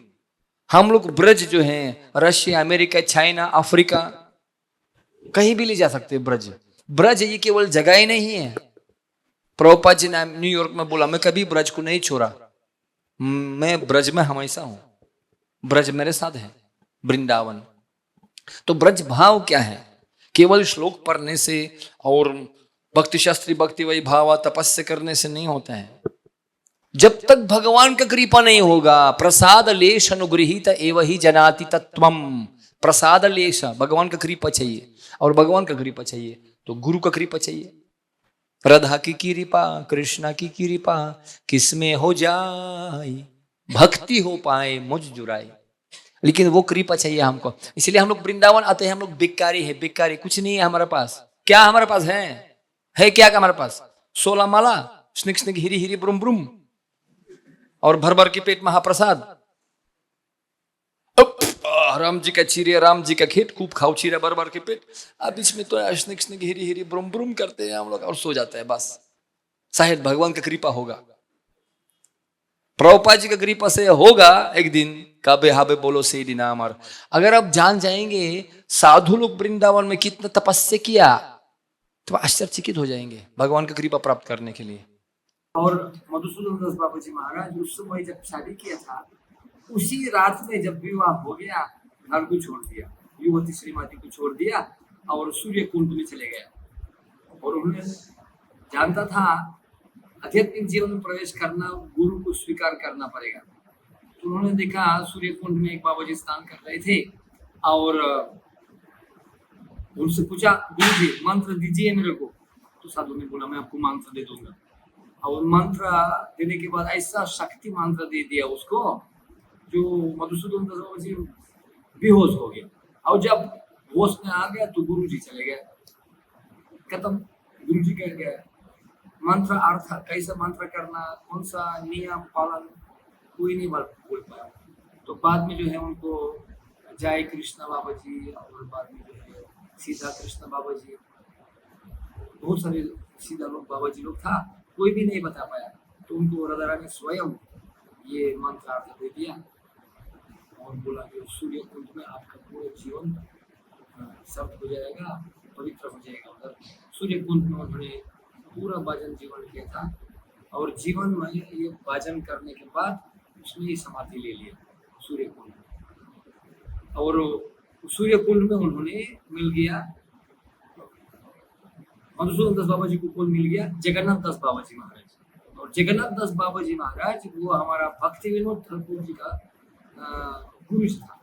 हम लोग ब्रज जो है रशिया, अमेरिका, चाइना, अफ्रीका, कहीं भी ले जा सकते हैं ब्रज। ब्रज ये केवल जगह ही नहीं है। प्रभुपाद जी ने न्यूयॉर्क में बोला, मैं कभी ब्रज को नहीं छोड़ा, मैं ब्रज में हमेशा हूं, ब्रज मेरे साथ है, वृंदावन। तो ब्रज भाव क्या है? केवल श्लोक पढ़ने से और भक्ति शास्त्री भक्ति वही भाव तपस्या करने से नहीं होता है। जब तक भगवान का कृपा नहीं होगा, प्रसाद लेश अनुगृहीत एव ही जनाति तत्वम। प्रसाद लेश, भगवान का कृपा चाहिए, और भगवान का कृपा चाहिए तो गुरु का कृपा चाहिए। राधा की कृपा, कृष्णा की कृपा किसमें हो जाए, भक्ति हो पाए मुझ जुराए। लेकिन वो कृपा चाहिए हमको। इसलिए हम लोग वृंदावन आते हैं, हम लोग भिखारी है, भिखारी, कुछ नहीं है हमारे पास। क्या हमारे पास है क्या हमारे पास? 16 माला, स्निक स्निक हिरी हिरी ब्रुम ब्रुम, और भर भर के पेट महाप्रसाद। राम जी का चीरे, राम जी का खेत, खूब खाओ चीरा भर भर के पेट। अब इसमें तो स्निक स्निक हिरी हिरी ब्रुम ब्रुम करते हैं हम लोग और सो जाते हैं बस। शायद भगवान का कृपा होगा, प्रभुपाद जी का कृपा से होगा एक दिन। कबे हाबे बोलो से दिन अमर। अगर आप जान जाएंगे साधु लोग वृंदावन में कितना तपस्या किया तो आश्चर्यचकित हो जाएंगे भगवान का कृपा प्राप्त करने के लिए। और मधुसूदन दास बाबा जी महाराज उस समय जब शादी किया था, उसी रात में जब विवाह हो गया, घर को छोड़ दिया, युवती श्रीमती को छोड़ दिया और सूर्य कुंड में चले गया। और उन्होंने जानता था आध्यात्मिक जीवन में प्रवेश करना, गुरु को स्वीकार करना पड़ेगा। तो उन्होंने देखा सूर्य कुंड में एक बाबा जी स्नान कर रहे थे और उनसे पूछा, गुरु जी मंत्र दीजिए मेरे को। तो साधु ने बोला, मैं आपको मंत्र दे दूंगा। और मंत्र देने के बाद ऐसा शक्ति मंत्र दे दिया उसको, जो मधुसूदन दास बाबा जी बेहोश हो गया। और जब होश में आ गया तो गुरु जी चले गए, खत्म। गुरु जी कह गए मंत्र अर्थ कैसे मंत्र करना, कौन सा नियम पालन कोई नहीं बोल पाया। तो बाद में जो है उनको जय कृष्ण बाबा जी और बाद में जो है सीधा कृष्ण बाबा जी, बहुत सारे सीधा लोग बाबा जी लोग था, कोई भी नहीं बता पाया। तो उनको राधा रानी स्वयं ये मंत्र अर्थ दे दिया और बोला कि सूर्य कुंड में आपका पूरा जीवन सब हो जाएगा, पवित्र हो जाएगा। उधर सूर्य कुंड में उन्होंने पूरा भजन जीवन किया था और जीवन में ये भजन करने के बाद उसने ये समाधि ले लिया सूर्य कुंड में। और सूर्य कुंड में उन्होंने मिल गया, मधुसूदन दास बाबा जी को कौन मिल गया? जगन्नाथ दास बाबा जी महाराज। और जगन्नाथ दास बाबा जी महाराज वो हमारा भक्ति विनोद ठाकुर जी का गुरु था।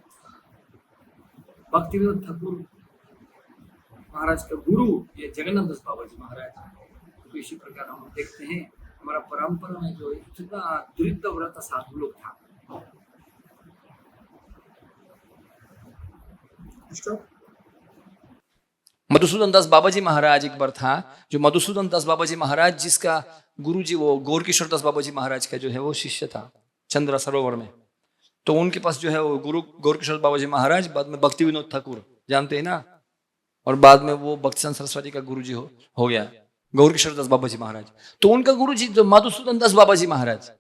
भक्ति विनोद ठाकुर महाराज का गुरु ये जगन्नाथ दास बाबा जी महाराज। तो इसी प्रकार हम देखते हैं हमारा परंपरा में जो इतना दृढ़ व्रत साधु लोग था। मधुसूदन दास बाबा जी महाराज एक बार था, जो मधुसूदन दास बाबा जी महाराज जिसका गुरु जी वो गौरकिशोर दास बाबा जी महाराज का जो है वो शिष्य था चंद्र सरोवर में। तो उनके पास जो है वो गुरु गौरकिशोर बाबा जी महाराज, बाद में भक्ति विनोद ठाकुर जानते हैं ना, और बाद में वो भक्तिचंद सरस्वती का गुरु जी हो गया गौरकिशोर दास बाबा जी महाराज। तो उनका गुरु जी जो मधुसूदन दास बाबा जी महाराज,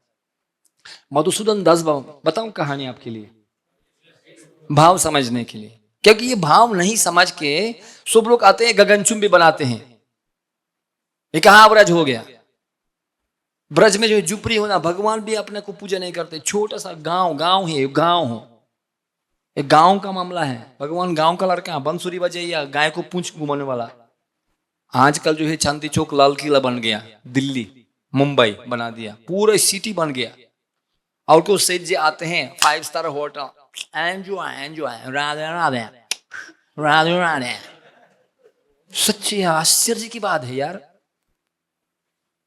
मधुसूदन दास बाबा, बताऊं कहानी आपके लिए भाव समझने के लिए, क्योंकि ये भाव नहीं समझ के सब लोग आते हैं गगनचुंबी बनाते हैं। ये कहां ब्रज हो गया? ब्रज में जो है झुपड़ी होना, भगवान भी अपने को पूजा नहीं करते। छोटा सा गांव है, गांव हो, एक गांव का मामला है। भगवान गांव का लड़का, बंसुरी बजे या गाय को पूंछ घुमाने वाला। आजकल जो है चांदी चौक लाल किला बन गया, दिल्ली मुंबई बना दिया, पूरा सिटी बन गया। और कुछ सेठ जी आते हैं 5 star hotel, enjoy Radhe Radhe Radhe Radhe. सच्ची आश्चर्य की बात है यार,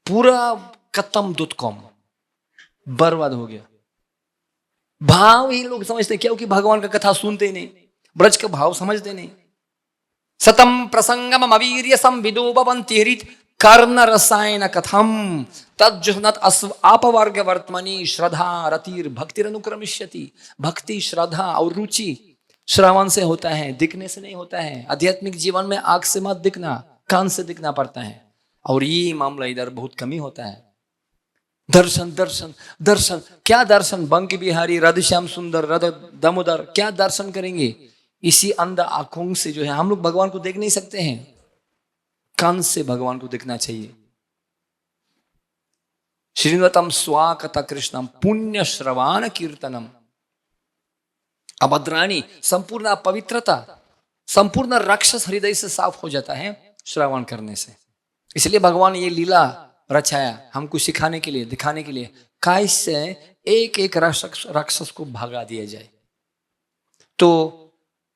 पूरा खत्म .com बर्बाद हो गया। भाव ही लोग समझते, क्योंकि भगवान का कथा सुनते ही नहीं, ब्रज का भाव समझते नहीं। सतम प्रसंगम अवीर्य संविदो भवन्ति हृत कर्ण रसायन कथम तज्जुहनत अपवर्ग वर्तमनि श्रद्धा रतिर भक्तिर अनुक्रमिष्यति। भक्ति, श्रद्धा और रुचि श्रवण से होता है, दिखने से नहीं होता है। आध्यात्मिक जीवन में आंख से मत दिखना, कान से दिखना पड़ता है। और ये मामला इधर बहुत कमी होता है। दर्शन दर्शन दर्शन, क्या दर्शन? बंकी बिहारी, राधेश्याम सुंदर, राधा दामोदर, क्या दर्शन करेंगे? इसी अंध आंखों से जो है हम लोग भगवान को देख नहीं सकते हैं। कान से भगवान को देखना चाहिए। श्रीनतम स्वाकत कृष्णम पुण्य श्रवाण कीर्तनम अभद्राणी, संपूर्ण पवित्रता, संपूर्ण राक्षस हृदय से साफ हो जाता है श्रवण करने से। इसलिए भगवान ये लीला रचाया हमको सिखाने के लिए, दिखाने के लिए, कैसे एक एक राक्षस को भगा दिया जाए। तो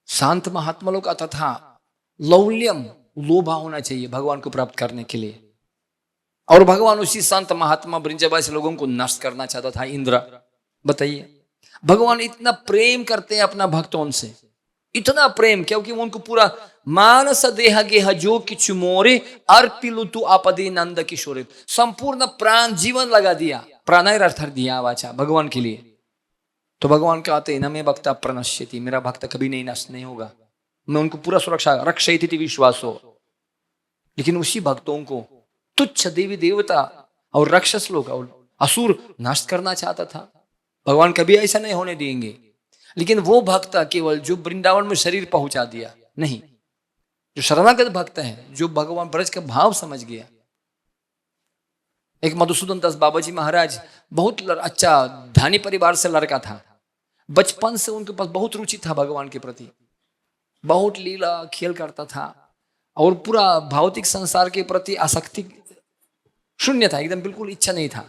शांत महात्मा लोग तथा लौल्यम, लोभा होना चाहिए भगवान को प्राप्त करने के लिए। और भगवान उसी संत महात्मा ब्रिंजवासी लोगों को नष्ट करना चाहता था, इंद्र। बताइए, भगवान इतना प्रेम करते हैं अपना भक्तों से, इतना प्रेम, क्योंकि वो उनको पूरा मानस देह गेह जो किछु मोरे अर्पिलु तु आपदे नंद किशोरे, संपूर्ण प्राण जीवन लगा दिया, प्राणायर अर्थ दिया वाचा भगवान के लिए। तो भगवान कहते हैं न मे भक्ता प्रणश्यति, मेरा भक्त कभी नहीं नष्ट नहीं होगा, मैं उनको पूरा सुरक्षा रक्षयति विश्वास हो। लेकिन उसी भक्तों को तुच्छ देवी देवता और राक्षस लोग और असुर नष्ट करना चाहता था। भगवान कभी ऐसा नहीं होने देंगे। लेकिन वो भक्त केवल जो वृंदावन में शरीर पहुंचा दिया नहीं, जो शरणागत भक्त है, जो भगवान ब्रज का भाव समझ गया। एक मधुसूदन दास बाबा जी महाराज बहुत अच्छा धनी परिवार से लड़का था। बचपन से उनके पास बहुत रुचि था भगवान के प्रति, बहुत लीला खेल करता था और पूरा भौतिक संसार के प्रति आसक्ति शून्य था, एकदम बिल्कुल इच्छा नहीं था।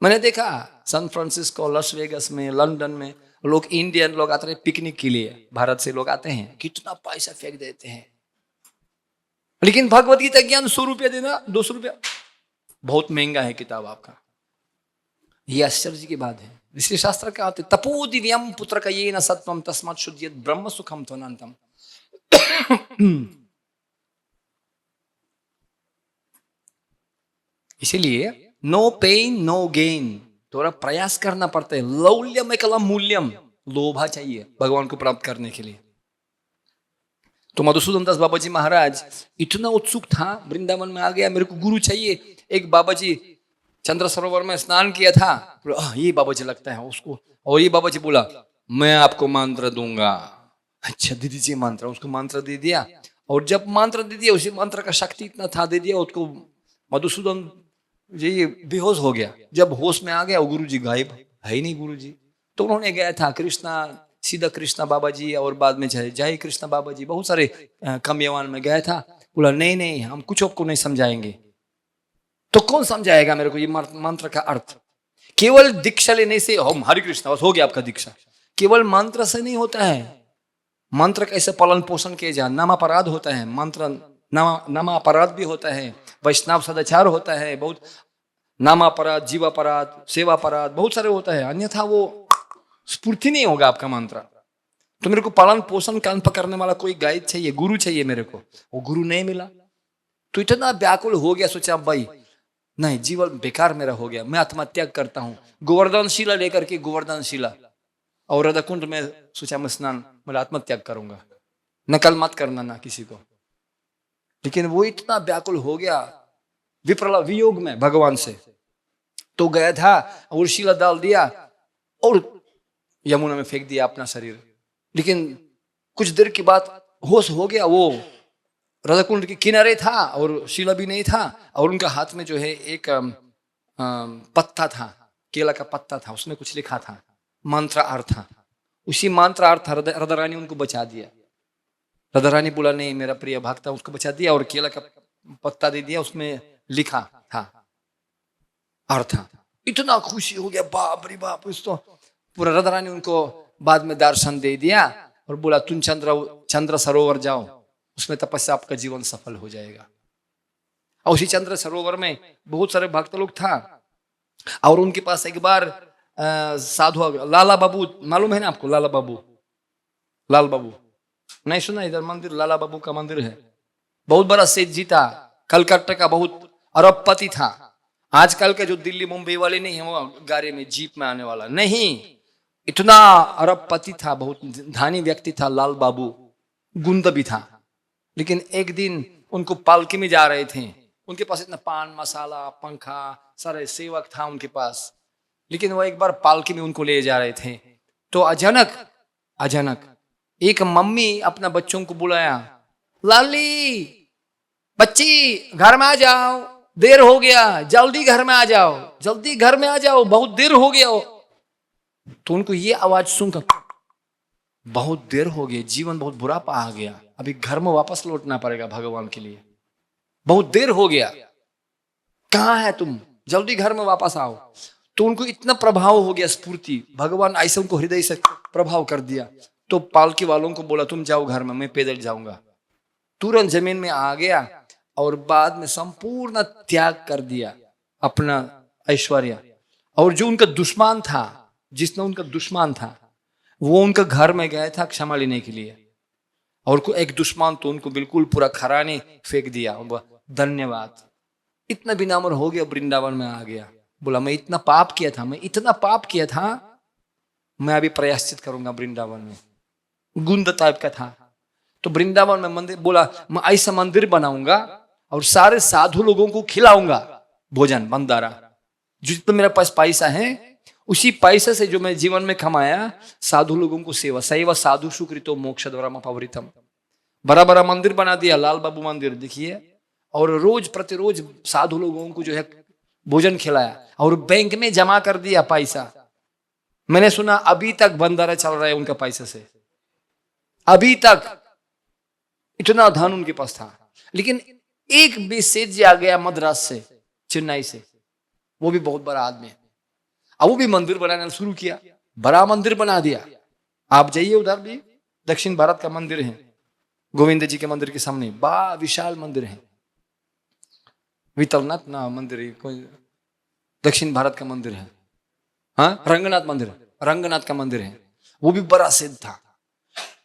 मैंने देखा सैन फ्रांसिस्को, लॉस वेगस में, लंदन में लोग, इंडियन लोग आते हैं पिकनिक के लिए, भारत से लोग आते हैं, कितना पैसा फेंक देते हैं। लेकिन भगवत गीता ज्ञान 100 रुपया देना, 200 रुपया, बहुत महंगा है किताब आपका। ये आश्चर्य की बात है। इसलिए शास्त्र क्या आते, तपो दिव्यम पुत्र का ये न सत्वम तस्मात् शुद्ध्येत ब्रह्म सुखम त्वनंतम। इसीलिए नो पेन नो गेन, थोड़ा प्रयास करना पड़ता है। लौल्यम एकलम मूल्यम, लोभा चाहिए भगवान को प्राप्त करने के लिए। तो मधुसूदन दास बाबा जी महाराज इतना उत्सुक था, वृंदावन में आ गया, मेरे को गुरु चाहिए। एक बाबा जी चंद्र सरोवर में स्नान किया था, ये बाबा जी लगता है उसको, और ये बाबा जी बोला मैं आपको मंत्र दूंगा। अच्छा दे दीजिए मंत्र, उसको मंत्र दे दिया। और जब मंत्र दे दिया, उसी मंत्र का शक्ति इतना था, दे दिया उसको, मधुसूदन जी बेहोश हो गया। जब होश में आ गया, गुरु जी गायब, है ही नहीं गुरु जी। तो उन्होंने गया था कृष्णा, सीधा कृष्णा बाबा जी, और बाद में जय कृष्णा बाबा जी, बहुत सारे कमयवान में गया था। बोला नहीं नहीं, हम कुछ आपको नहीं समझाएंगे। तो कौन समझाएगा मेरे को ये मंत्र का अर्थ? केवल दीक्षा लेने से हम हरे कृष्णा बस हो गया आपका दीक्षा, केवल मंत्र से नहीं होता है। मंत्र कैसे पालन पोषण किए जाए, नामापराध होता है, मंत्र नामापराध भी होता है, वैष्णव सदाचार होता है, बहुत नामापराध, जीवापराध, सेवापराध बहुत सारे होता है, अन्यथा वो स्फूर्ति नहीं होगा आपका मंत्र। तो मेरे को पालन पोषण कान पकड़ने वाला कोई गाइड चाहिए, गुरु चाहिए मेरे को। वो गुरु नहीं मिला तो इतना व्याकुल हो गया, सोचा भाई नहीं, जीवन बेकार मेरा हो गया, मैं आत्मत्याग करता हूँ। गोवर्धन शिला लेकर के, गोवर्धन शिला और राधाकुंड में सोचा मैं स्नान, मैं आत्मत्याग करूंगा, नकल मत करना ना किसी को। लेकिन वो इतना व्याकुल हो गया वियोग में भगवान से, तो गया था और शिला डाल दिया और यमुना में फेंक दिया अपना शरीर। लेकिन कुछ देर के बाद होश हो गया, वो राधाकुंड के किनारे था और शिला भी नहीं था, और उनका हाथ में जो है एक पत्ता था, केला का पत्ता था, उसमें कुछ लिखा था, मंत्र अर्थ था। उसी मंत्र अर्थ राधा रानी उनको बचा दिया। राधा रानी बोला नहीं मेरा प्रिय भक्त, उसको बचा दिया और केला का पत्ता दे दिया, उसमें लिखा था अर्थ। इतना खुशी हो गया, बाप रे बाप। इस तो पूरा राधा रानी उनको बाद में दर्शन दे दिया और बोला तुम चंद्र सरोवर जाओ, उसमें तपस्या आपका जीवन सफल हो जाएगा। और उसी चंद्र सरोवर में बहुत सारे भक्त लोग था, और उनके पास एक बार साधु लाला बाबू, मालूम है ना आपको लाला बाबू? लाल बाबू नहीं सुना? इधर मंदिर लाला बाबू का मंदिर है, बहुत बड़ा सेठ जी था, कलकत्ता का बहुत अरबपति था। आजकल के जो दिल्ली मुंबई वाले नहीं है, वो गाड़ी में जीप में आने वाला नहीं, इतना अरबपति था, बहुत धनी व्यक्ति था लाल बाबू, गुंद भी था। लेकिन एक दिन उनको पालकी में जा रहे थे, उनके पास इतना पान मसाला पंखा सारे सेवक था उनके पास, लेकिन वो एक बार पालकी में उनको ले जा रहे थे, तो अचानक एक मम्मी अपना बच्चों को बुलाया, लाली बच्ची घर में आ जाओ, देर हो गया, जल्दी घर में आ जाओ, जल्दी घर में आ जाओ, बहुत देर हो गया। तो उनको ये आवाज सुनकर बहुत देर हो गई, जीवन बहुत बुरा आ गया, अभी घर में वापस लौटना पड़ेगा भगवान के लिए, बहुत देर हो गया, कहाँ है तुम, जल्दी घर में वापस आओ। तो उनको इतना प्रभाव हो गया, स्फूर्ति, भगवान ऐसे उनको हृदय से प्रभाव कर दिया। तो पालकी वालों को बोला तुम जाओ घर में, मैं पैदल जाऊंगा। तुरंत जमीन में आ गया और बाद में संपूर्ण त्याग कर दिया अपना ऐश्वर्य। और जो उनका दुश्मन था, जिसने उनका दुश्मन था, वो उनका घर में गया था क्षमा लेने के लिए, और एक दुश्मन तो उनको बिल्कुल पूरा खराने फेंक दिया, धन्यवाद। इतना विनम्र हो गया, वृंदावन में आ गया, बोला मैं इतना पाप किया था, मैं इतना पाप किया था, मैं अभी प्रायश्चित करूंगा वृंदावन में। गुंद टाइप का था, तो वृंदावन में मंदिर, बोला मैं ऐसा मंदिर बनाऊंगा और सारे साधु लोगों को खिलाऊंगा भोजन भंडारा, जितना मेरे पास पैसा है उसी पैसे से जो मैं जीवन में कमाया, साधु लोगों को सेवा, सैव साधु सुकृतो मोक्ष द्वारा पावृतम। बड़ा बड़ा मंदिर बना दिया, लाल बाबू मंदिर देखिए, और रोज प्रतिरोज साधु लोगों को जो है भोजन खिलाया, और बैंक में जमा कर दिया पैसा। मैंने सुना अभी तक भंडारा चल रहा है उनका पैसे से, अभी तक इतना धन उनके पास था। लेकिन एक भी सेठ जी आ गया मद्रास से, चेन्नई से, वो भी बहुत बड़ा आदमी है, अब वो भी मंदिर बनाना शुरू किया, बड़ा मंदिर बना दिया। आप जाइए उधर भी, दक्षिण भारत का मंदिर है, गोविंद जी के मंदिर के सामने बड़ा विशाल मंदिर है, वितलनाथ ना मंदिर है, कोई दक्षिण भारत का मंदिर है, हाँ रंगनाथ मंदिर, रंगनाथ का मंदिर है, वो भी बड़ा सिद्ध था।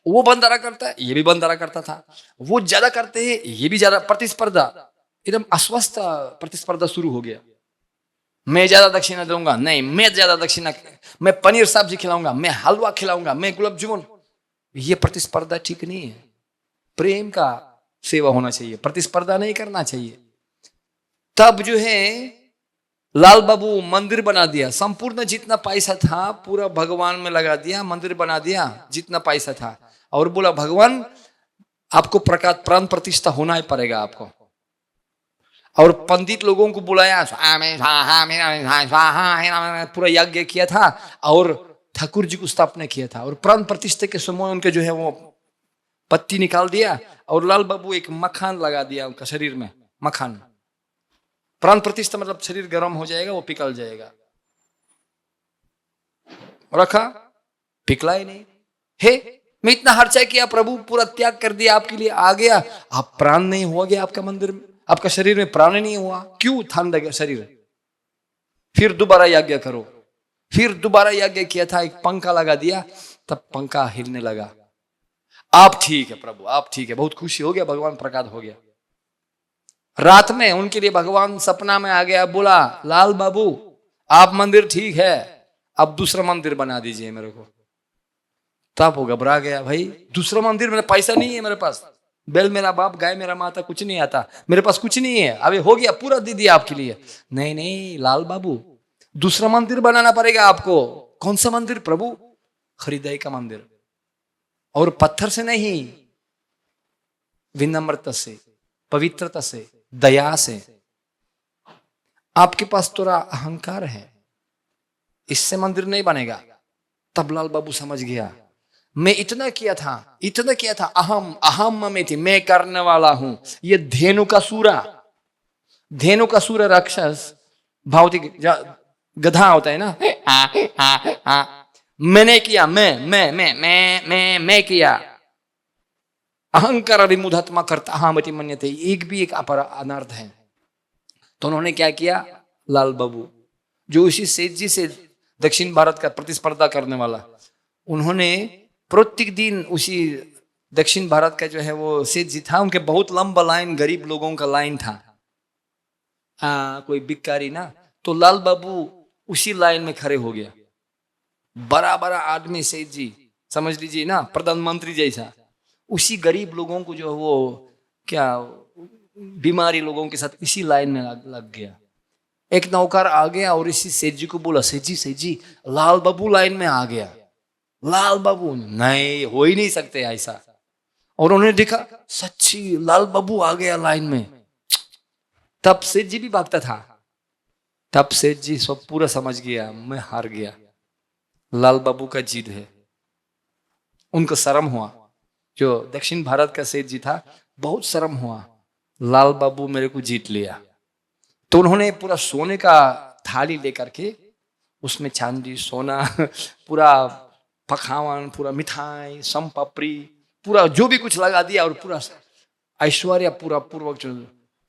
वो बंदारा करता है, ये भी बंदारा करता था, वो ज्यादा करते हैं, ये भी ज्यादा, प्रतिस्पर्धा, एकदम अस्वस्थ प्रतिस्पर्धा शुरू हो गया। मैं ज्यादा दक्षिणा दूंगा, नहीं मैं ज्यादा दक्षिणा, मैं पनीर सब्जी खिलाऊंगा, मैं हलवा खिलाऊंगा, मैं गुलाब जामुन। ये प्रतिस्पर्धा ठीक नहीं है। प्रेम का सेवा होना चाहिए, प्रतिस्पर्धा नहीं करना चाहिए। तब जो है लाल बाबू मंदिर बना दिया, संपूर्ण जितना पैसा था पूरा भगवान में लगा दिया, मंदिर बना दिया जितना पैसा था, और बोला भगवान आपको प्राण प्रतिष्ठा होना ही पड़ेगा आपको। और पंडित लोगों को बुलाया, पूरा यज्ञ किया था, और ठाकुर जी को स्थापना किया था, और प्राण प्रतिष्ठा के समय उनके जो है वो पत्ती निकाल दिया, और लाल बाबू एक मखान लगा दिया उनका शरीर में, मखान। प्राण प्रतिष्ठा मतलब शरीर गर्म हो जाएगा, वो पिघल जाएगा। रखा, पिघला ही नहीं। हे मैं इतना खर्चा किया प्रभु, पूरा त्याग कर दिया आपके लिए, आ गया, आप प्राण नहीं हुआ गया आपका मंदिर में, आपका शरीर में प्राण नहीं हुआ, क्यों ठंड गया शरीर? फिर दोबारा यज्ञ करो। फिर दोबारा यज्ञ किया था, एक पंखा लगा दिया, तब पंखा हिलने लगा। आप ठीक है प्रभु, आप ठीक है, बहुत खुशी हो गया, भगवान प्रकट हो गया। रात में उनके लिए भगवान सपना में आ गया, बोला लाल बाबू आप मंदिर ठीक है, अब दूसरा मंदिर बना दीजिए मेरे को। तब वो घबरा गया, भाई दूसरा मंदिर, मेरा पैसा नहीं है, मेरे पास बैल मेरा बाप, गाय मेरा माता, कुछ नहीं आता, मेरे पास कुछ नहीं है, अभी हो गया पूरा दे दिया आपके लिए। नहीं नहीं लाल बाबू, दूसरा मंदिर बनाना पड़ेगा आपको। कौन सा मंदिर प्रभु? हृदय का मंदिर, और पत्थर से नहीं, विनम्रता से, पवित्रता से, दया से। आपके पास थोड़ा अहंकार है, इससे मंदिर नहीं बनेगा। तब लाल बाबू समझ गया, मैं इतना किया था, अहम में थी, मैं करने वाला हूं। ये धेनु का सूरा राक्षस, भौतिक गधा होता है ना, मैंने किया, मैं किया। अहंकार विमुधात्मा करता अहमति मन्यते, एक भी एक अपर अनर्थ है। तो उन्होंने क्या किया, लाल बाबू जो उसी सेठ जी से दक्षिण भारत का प्रतिस्पर्धा करने वाला, उन्होंने प्रत्येक दिन उसी दक्षिण भारत का जो है वो सेठ जी था, उनके बहुत लंबा लाइन, गरीब लोगों का लाइन था, कोई भिखारी ना, तो लाल बाबू उसी लाइन में खड़े हो गया। बड़ा बड़ा आदमी सेठ जी, समझ लीजिए ना, प्रधानमंत्री जैसा, उसी गरीब लोगों को जो वो क्या बीमारी लोगों के साथ इसी लाइन में लग गया। एक नौकर आ गया और इसी सेठ जी को बोला, सेठ जी लाल बाबू लाइन में आ गया। लाल बाबू, नहीं हो ही नहीं सकते ऐसा। और उन्होंने देखा सच्ची लाल बाबू आ गया लाइन में। तब सेठ जी भी भागता था। तब सेठ जी सब पूरा समझ गया, मैं हार गया, लाल बाबू का जीत है। उनको शर्म हुआ, जो दक्षिण भारत का सेठ जी था, बहुत शर्म हुआ, लाल बाबू मेरे को जीत लिया। तो उन्होंने पूरा सोने का थाली लेकर के, उसमें चांदी सोना, पूरा पखावन, पूरा मिठाई, संपापड़ी, पूरा जो भी कुछ लगा दिया, और पूरा ऐश्वर्य पूरा पूर्वक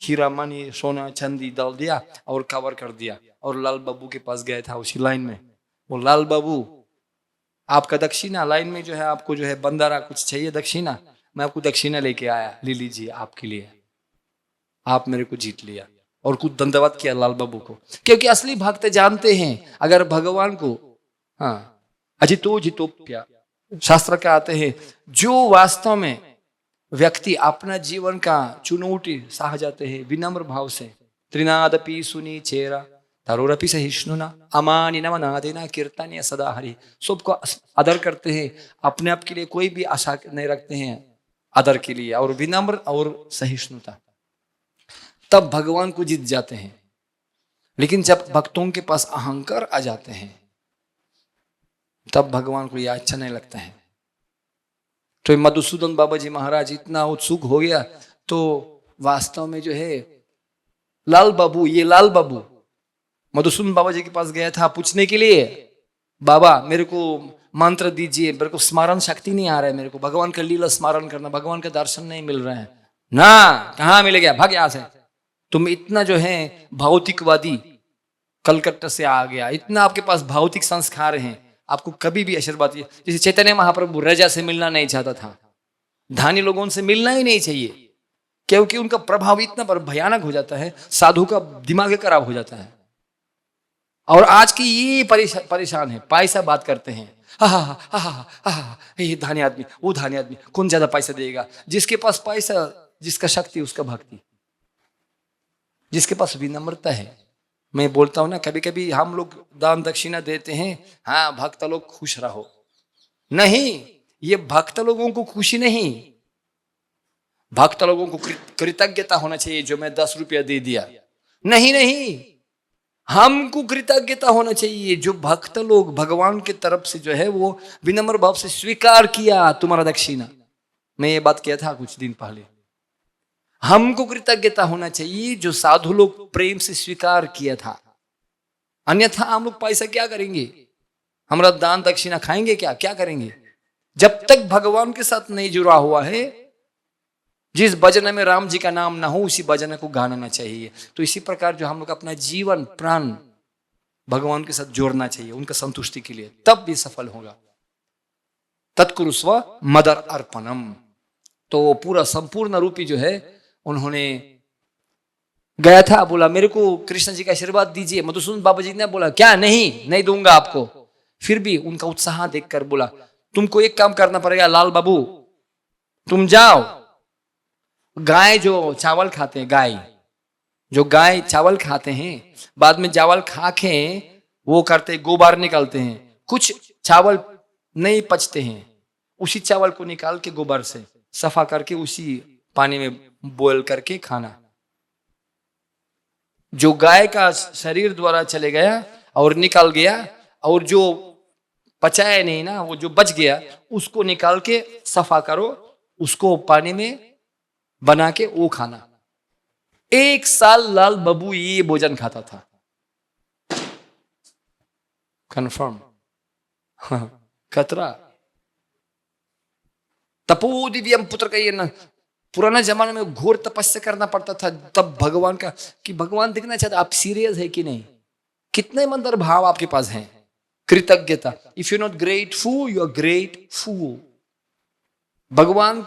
हीरा मणि सोना चांदी डाल दिया और कवर कर दिया। और लाल बाबू के पास गया था उसी लाइन में, वो लाल बाबू आपका दक्षिणा लाइन में जो है, आपको जो है बंदारा कुछ चाहिए दक्षिणा, मैं आपको दक्षिणा लेके आया, ले लीजिए आपके लिए, आप मेरे को जीत लिया। और कुछ दंडवत किया लाल बाबू को, क्योंकि असली भक्त जानते हैं अगर भगवान को, हाँ अजितो जितोप्या, शास्त्र का आते हैं, जो वास्तव में व्यक्ति अपना जीवन का चुनौती सह जाते हैं विनम्र भाव से, त्रिनादपि सुनी चेरा तरोरपि सहिष्णुना अमानि नमनादेना कीर्तनीय सदा हरि, सबको आदर करते हैं, अपने आप के लिए कोई भी आशा नहीं रखते हैं आदर के लिए, और विनम्र और सहिष्णुता, तब भगवान को जीत जाते हैं। लेकिन जब भक्तों के पास अहंकार आ जाते हैं, तब भगवान को यह अच्छा नहीं लगता है। तो मधुसूदन बाबा जी महाराज इतना उत्सुक हो गया, तो वास्तव में जो है लाल बाबू, ये लाल बाबू मधुसूदन बाबा जी के पास गया था पूछने के लिए, बाबा मेरे को मंत्र दीजिए, मेरे को स्मरण शक्ति नहीं आ रहा है, मेरे को भगवान का लीला स्मरण करना, भगवान का दर्शन नहीं मिल रहा है। ना, कहाँ मिलेगा, भाग यहां से। तुम इतना जो है भौतिकवादी, कलकत्ता से आ गया, इतना आपके पास भौतिक संस्कार हैं, आपको कभी भी आशीर्वाद, जैसे चैतन्य महाप्रभु राजा से मिलना नहीं चाहता था, धनी लोगों से मिलना ही नहीं चाहिए, क्योंकि उनका प्रभाव इतना भयानक हो जाता है, साधु का दिमाग खराब हो जाता है। और आज की ये परेशान है, पैसा बात करते हैं, ये धनी आदमी, वो धनी आदमी, कौन ज्यादा पैसा देगा, जिसके पास पैसा, जिसका शक्ति उसका भक्ति, जिसके पास विनम्रता है। मैं बोलता हूं ना, कभी कभी हम लोग दान दक्षिणा देते हैं, हाँ भक्त लोग खुश रहो, नहीं, ये भक्त लोगों को खुशी नहीं, भक्त लोगों को कृतज्ञता होना चाहिए, जो मैं 10 रुपया दे दिया, नहीं नहीं, हमको कृतज्ञता होना चाहिए, जो भक्त लोग भगवान की तरफ से जो है वो विनम्र भाव से स्वीकार किया तुम्हारा दक्षिणा। मैं ये बात किया था कुछ दिन पहले, हमको कृतज्ञता होना चाहिए जो साधु लोग प्रेम से स्वीकार किया था, अन्यथा हम लोग पैसा क्या करेंगे, हमारा दान दक्षिणा खाएंगे क्या, क्या करेंगे। जब तक भगवान के साथ नहीं जुड़ा हुआ है, जिस भजन में राम जी का नाम ना हो उसी भजन को गाना चाहिए। तो इसी प्रकार जो हम लोग अपना जीवन प्राण भगवान के साथ जोड़ना चाहिए उनका संतुष्टि के लिए, तब भी सफल होगा। तत्कुरुस्व मदर अर्पणम, तो पूरा संपूर्ण रूपी जो है उन्होंने गया था, बोला मेरे को कृष्ण जी का आशीर्वाद दीजिए। मधुसूदन बाबा जी ने बोला क्या, नहीं दूंगा आपको। फिर भी उनका उत्साह देखकर बोला तुमको एक काम करना पड़ेगा लाल बाबू, तुम जाओ, गाय जो चावल खाते हैं, गाय चावल खाते हैं, बाद में चावल खा के वो करते गोबर निकालते हैं, कुछ चावल नहीं पचते हैं, उसी चावल को निकाल के गोबर से सफा करके उसी पानी में बॉयल करके खाना। जो गाय का शरीर द्वारा चले गया और निकल गया, और जो पचाया नहीं ना, वो जो बच गया उसको निकाल के सफा करो, उसको पानी में बना के वो खाना। 1 साल लाल बाबू ये भोजन खाता था, कंफर्म। खतरा तपो दिव्यम पुत्र का ये ना, पुराना जमाने में घोर तपस्या करना पड़ता था तब भगवान का, कि भगवान देखना चाहता आप सीरियस है कि नहीं, कितने मंदिर भाव आपके पास हैं, कृतज्ञता। If you not grateful you are great fool. भगवान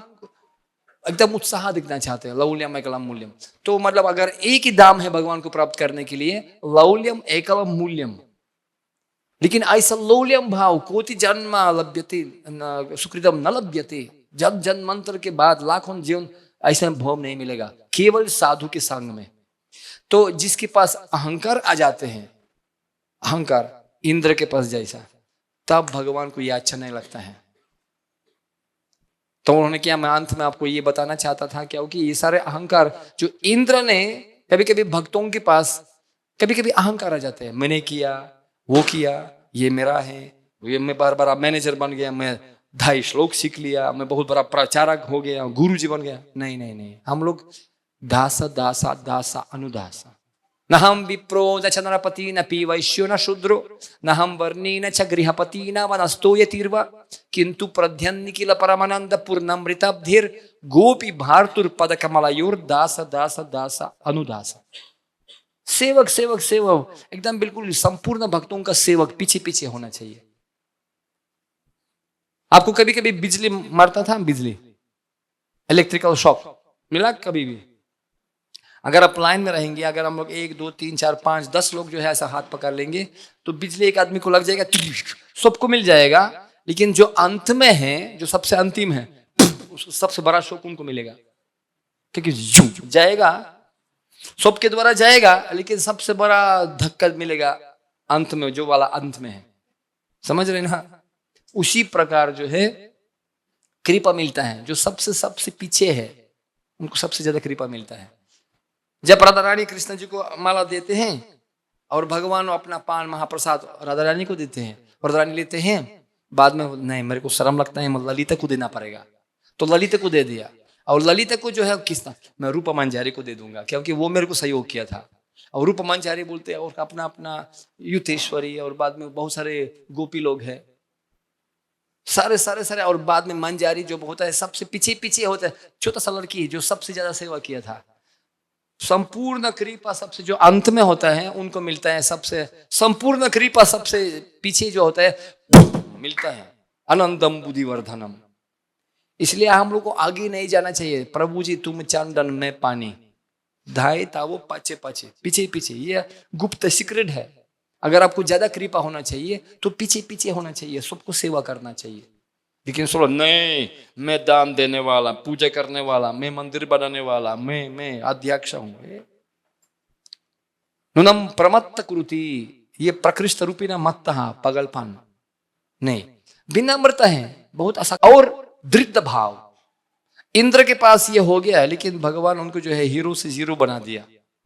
एकदम उत्साह दिखना चाहते हैं, लौल्यम एकलम मूल्यम। तो मतलब अगर एक ही दाम है भगवान को प्राप्त करने के लिए, लौल्यम एकलम मूल्यम, लेकिन ऐसा लौल्यम भाव कोटि जन्म लभ्यते सुकृतम न लभ्यते, जब जन्मांतर के बाद लाखों जीवन ऐसा भाव नहीं मिलेगा, केवल साधु के संग में। तो जिसके पास अहंकार आ जाते हैं, अहंकार इंद्र के पास जैसा, तब भगवान को यह अच्छा नहीं लगता है। तो उन्होंने क्या, मैं अंत में आपको ये बताना चाहता था, क्योंकि ये सारे अहंकार जो इंद्र ने, कभी कभी भक्तों के पास कभी कभी अहंकार आ जाते हैं, मैंने किया, वो किया, ये मेरा है, ये मैं बार बार मैनेजर बन गया, मैं 2.5 श्लोक सीख लिया, मैं बहुत बड़ा प्रचारक हो गया, गुरु जी बन गया। नहीं नहीं नहीं, हम लोग दासा दासा दासा अनुदासा, न हम विप्रो न च नरपति न पी वैश्यो न शूद्रो न हम वर्णी न च गृहपति न वनस्तो यतीर्वा किंतु प्रध्यन निखिल परमानंद पूर्णमृताब्धिर गोपी भारतुर पद कमलयोर दास दास दास अनुदास। सेवक सेवक सेवक, एकदम बिल्कुल संपूर्ण भक्तों का सेवक पीछे पीछे होना चाहिए। आपको कभी कभी बिजली मारता था, बिजली इलेक्ट्रिकल शॉक मिला कभी भी? अगर आप लाइन में रहेंगे, अगर हम लोग 1 2 3 4 5 10 लोग जो है ऐसा हाथ पकड़ लेंगे, तो बिजली एक आदमी को लग जाएगा, सबको मिल जाएगा, लेकिन जो अंत में है, जो सबसे अंतिम है, सबसे बड़ा शौक उनको मिलेगा, क्योंकि जाएगा, सबके द्वारा जाएगा, लेकिन सबसे बड़ा धक्का मिलेगा अंत में, जो वाला अंत में है। समझ रहे ना? उसी प्रकार जो है कृपा मिलता है, जो सबसे सबसे पीछे है उनको सबसे ज्यादा कृपा मिलता है। जब राधा रानी कृष्ण जी को माला देते हैं और भगवान अपना पान महाप्रसाद राधा रानी को देते हैं, और राधा रानी लेते हैं, बाद में नहीं मेरे को शर्म लगता है, ललिता को देना पड़ेगा, तो ललिता को दे दिया। और ललिता को जो है किसना, मैं रूपा मंजारी को दे दूंगा, क्योंकि वो मेरे को सहयोग किया था। और रूप मंचारी बोलते हैं, और अपना अपना युतेश्वरी, और बाद में बहुत सारे गोपी लोग हैं, सारे सारे सारे, और बाद में मंजारी जो होता है सबसे पीछे पीछे होता है, छोटा सा लड़की जो सबसे ज्यादा सेवा किया था। संपूर्ण कृपा सबसे जो अंत में होता है उनको मिलता है, सबसे संपूर्ण कृपा सबसे पीछे जो होता है मिलता है, अनंतम बुद्धिवर्धनम। इसलिए हम लोग को आगे नहीं जाना चाहिए। प्रभु जी तुम चंदन में पानी, धाए तावो पाचे पाचे, पीछे पीछे, ये गुप्त सीक्रेट है। अगर आपको ज्यादा कृपा होना चाहिए तो पीछे पीछे होना चाहिए, सबको सेवा करना चाहिए। लेकिन सोलो नहीं, मैं दान देने वाला, पूजा करने वाला, मैं मंदिर बनाने वाला, मैं अध्यक्ष हूं, नुनम प्रमत्त कुरुति, ये प्रकृष्ट रूपी ना मत पगलपन नहीं, विनम्रता है बहुत आसान, और दृढ़ भाव। इंद्र के पास ये हो गया, लेकिन भगवान उनको जो है हीरो से जीरो बना दिया।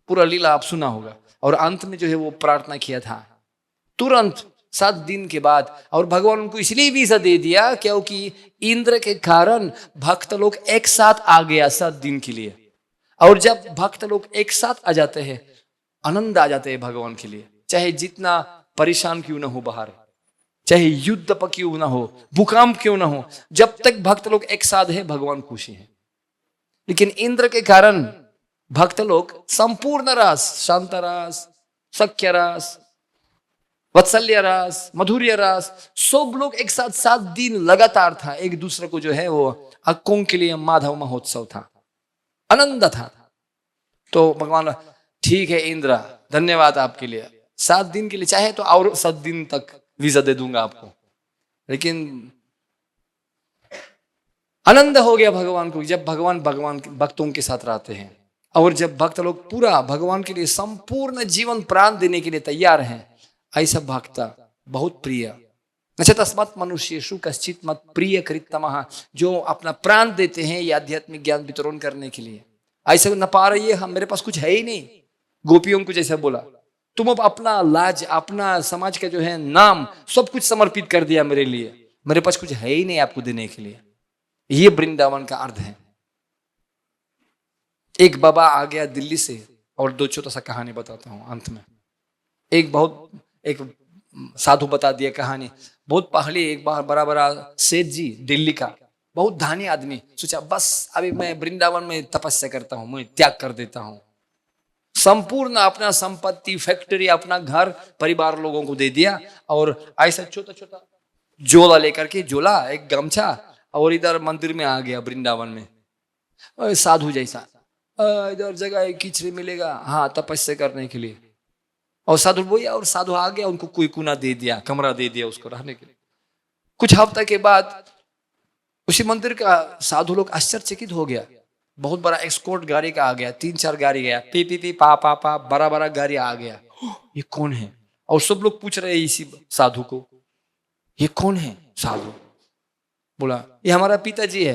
पूरा लीला आप सुना होगा। और अंत में जो है वो प्रार्थना किया था तुरंत 7 दिन के बाद, और भगवान उनको इसलिए वीजा दे दिया क्योंकि इंद्र के कारण भक्त लोग एक साथ आ गया 7 दिन के लिए। और जब भक्त लोग एक साथ आ जाते हैं, आनंद आ जाते हैं भगवान के लिए, चाहे जितना परेशान क्यों ना हो बाहर, चाहे युद्ध पर क्यों ना हो, भूकंप क्यों ना हो, जब तक भक्त लोग एक साथ है भगवान खुशी है। लेकिन इंद्र के कारण भक्त लोग संपूर्ण रस, शांत रस, सख्य रस, वत्सल्य रस, मधुर्य रस, सब लोग एक साथ 7 दिन लगातार था, एक दूसरे को जो है वो अक्कों के लिए माधव महोत्सव था, आनंद था। तो भगवान ठीक है इंद्र, धन्यवाद आपके लिए, 7 दिन के लिए चाहे तो और 7 दिन तक वीजा दे दूंगा आपको। लेकिन आनंद हो गया भगवान को जब भगवान भक्तों के साथ रहते हैं, और जब भक्त लोग पूरा भगवान के लिए संपूर्ण जीवन प्राण देने के लिए तैयार हैं, ऐसा भक्त बहुत प्रिय। अच्छा, तस्मात् मनुष्येषु कश्चित् मत प्रिय कृतमः, जो अपना प्राण देते हैं ये आध्यात्मिक ज्ञान वितरण करने के लिए। ऐसे न पा रही है, हम मेरे पास कुछ है ही नहीं, गोपियों को जैसा बोला, तुम अब अपना लाज, अपना समाज का जो है नाम, सब कुछ समर्पित कर दिया मेरे लिए, मेरे पास कुछ है ही नहीं आपको देने के लिए। ये वृंदावन का अर्थ है। एक बाबा आ गया दिल्ली से, और 2 छोटा सा कहानी बताता हूं अंत में। एक साधु बता दिया कहानी। बहुत पहले एक बार बड़ा बड़ा सेठ जी दिल्ली का, बहुत धनी आदमी, सोचा बस अभी मैं वृंदावन में तपस्या करता हूं, मैं त्याग कर देता हूं, संपूर्ण अपना संपत्ति, फैक्ट्री, अपना घर परिवार लोगों को दे दिया, और ऐसा छोटा छोटा झोला लेकर के, झोला एक गमछा, और इधर मंदिर में आ गया वृंदावन में, साधु जैसा, इधर जगह कीचड़ मिलेगा, हाँ तपस्या करने के लिए। और साधु बोया, और साधु आ गया, उनको कोई कुना दे दिया, कमरा दे दिया उसको रहने के लिए। कुछ हफ्ते के बाद उसी मंदिर का साधु लोग आश्चर्यचकित हो गया, बहुत बड़ा एक्सकोर्ट गाड़ी का आ गया, 3-4 गाड़ी गया, पी पा पा पा, बड़ा बड़ा गाड़ी आ गया। ये कौन है? और सब लोग पूछ रहे इसी साधु को, ये कौन है? साधु बोला ये हमारा पिताजी है।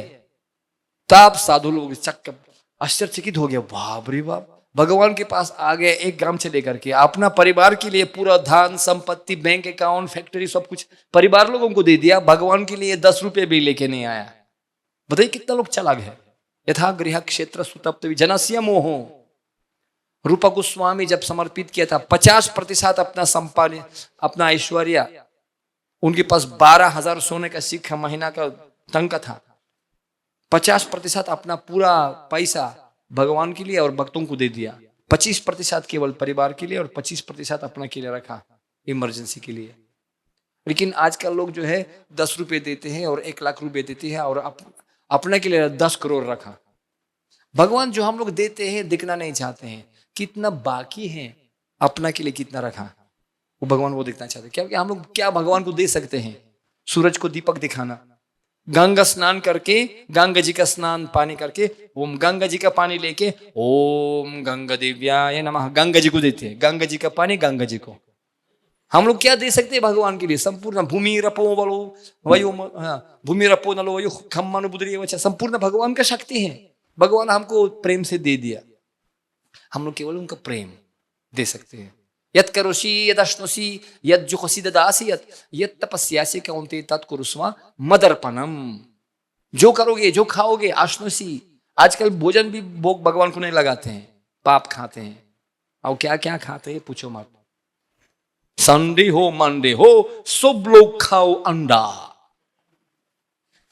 तब साधु लोग चक्कर आश्चर्यचकित हो गया, बाप रे बाप, भगवान के पास आ गए एक गमछे लेकर के, अपना परिवार के लिए पूरा धन संपत्ति, बैंक अकाउंट, फैक्ट्री, सब कुछ परिवार लोगों को दे दिया, भगवान के लिए 10 रुपए भी लेके नहीं आया। बताइए कितना लोग चालाक है। यथा गृह क्षेत्र सुतप्त जनस्य मोहो, रूप गोस्वामी जब समर्पित किया था 50% अपना संपादन, अपना ऐश्वर्य, उनके पास 12,000 सोने का सिक्का महीना का टंका था, 50% अपना पूरा पैसा भगवान के लिए और भक्तों को दे दिया, 25% केवल परिवार के लिए और 25% अपना के लिए रखा इमरजेंसी के लिए। लेकिन आजकल लोग जो है 10 रुपए देते हैं और 1 लाख रुपए देते हैं, और अपने के लिए 10 करोड़ रखा। भगवान जो हम लोग देते हैं दिखना नहीं चाहते हैं, कितना बाकी है, अपना के लिए कितना रखा, वो भगवान वो देखना चाहते हैं। क्योंकि हम लोग क्या भगवान को दे सकते हैं? सूरज को दीपक दिखाना, गंगा स्नान करके, गंगा जी का स्नान पानी करके, ओम गंगा जी का पानी लेके ओम गंगा देव्याय नमः गंगा जी को देते हैं, गंगा जी का पानी गंगा जी को। हम लोग क्या दे सकते हैं भगवान के लिए? संपूर्ण भूमि रपो वलो वयो, भूमि रपो नलो वयो खम्मनु बुद्री वच, संपूर्ण भगवान का शक्ति है। भगवान हमको प्रेम से दे दिया, हम लोग केवल उनका प्रेम दे सकते हैं। यत् करोषि यदश्नोषि यत् जुहोषि ददासि यत् तपस्यासि कौन्तेय तत् कुरुष्व मदर्पणम। जो करोगे, जो खाओगे, अश्नोषि, आजकल भोजन भी भोग भगवान को नहीं लगाते हैं, पाप खाते हैं। और क्या क्या खाते हैं पूछो मत। संडे हो मंडे हो सब लोग खाओ अंडा।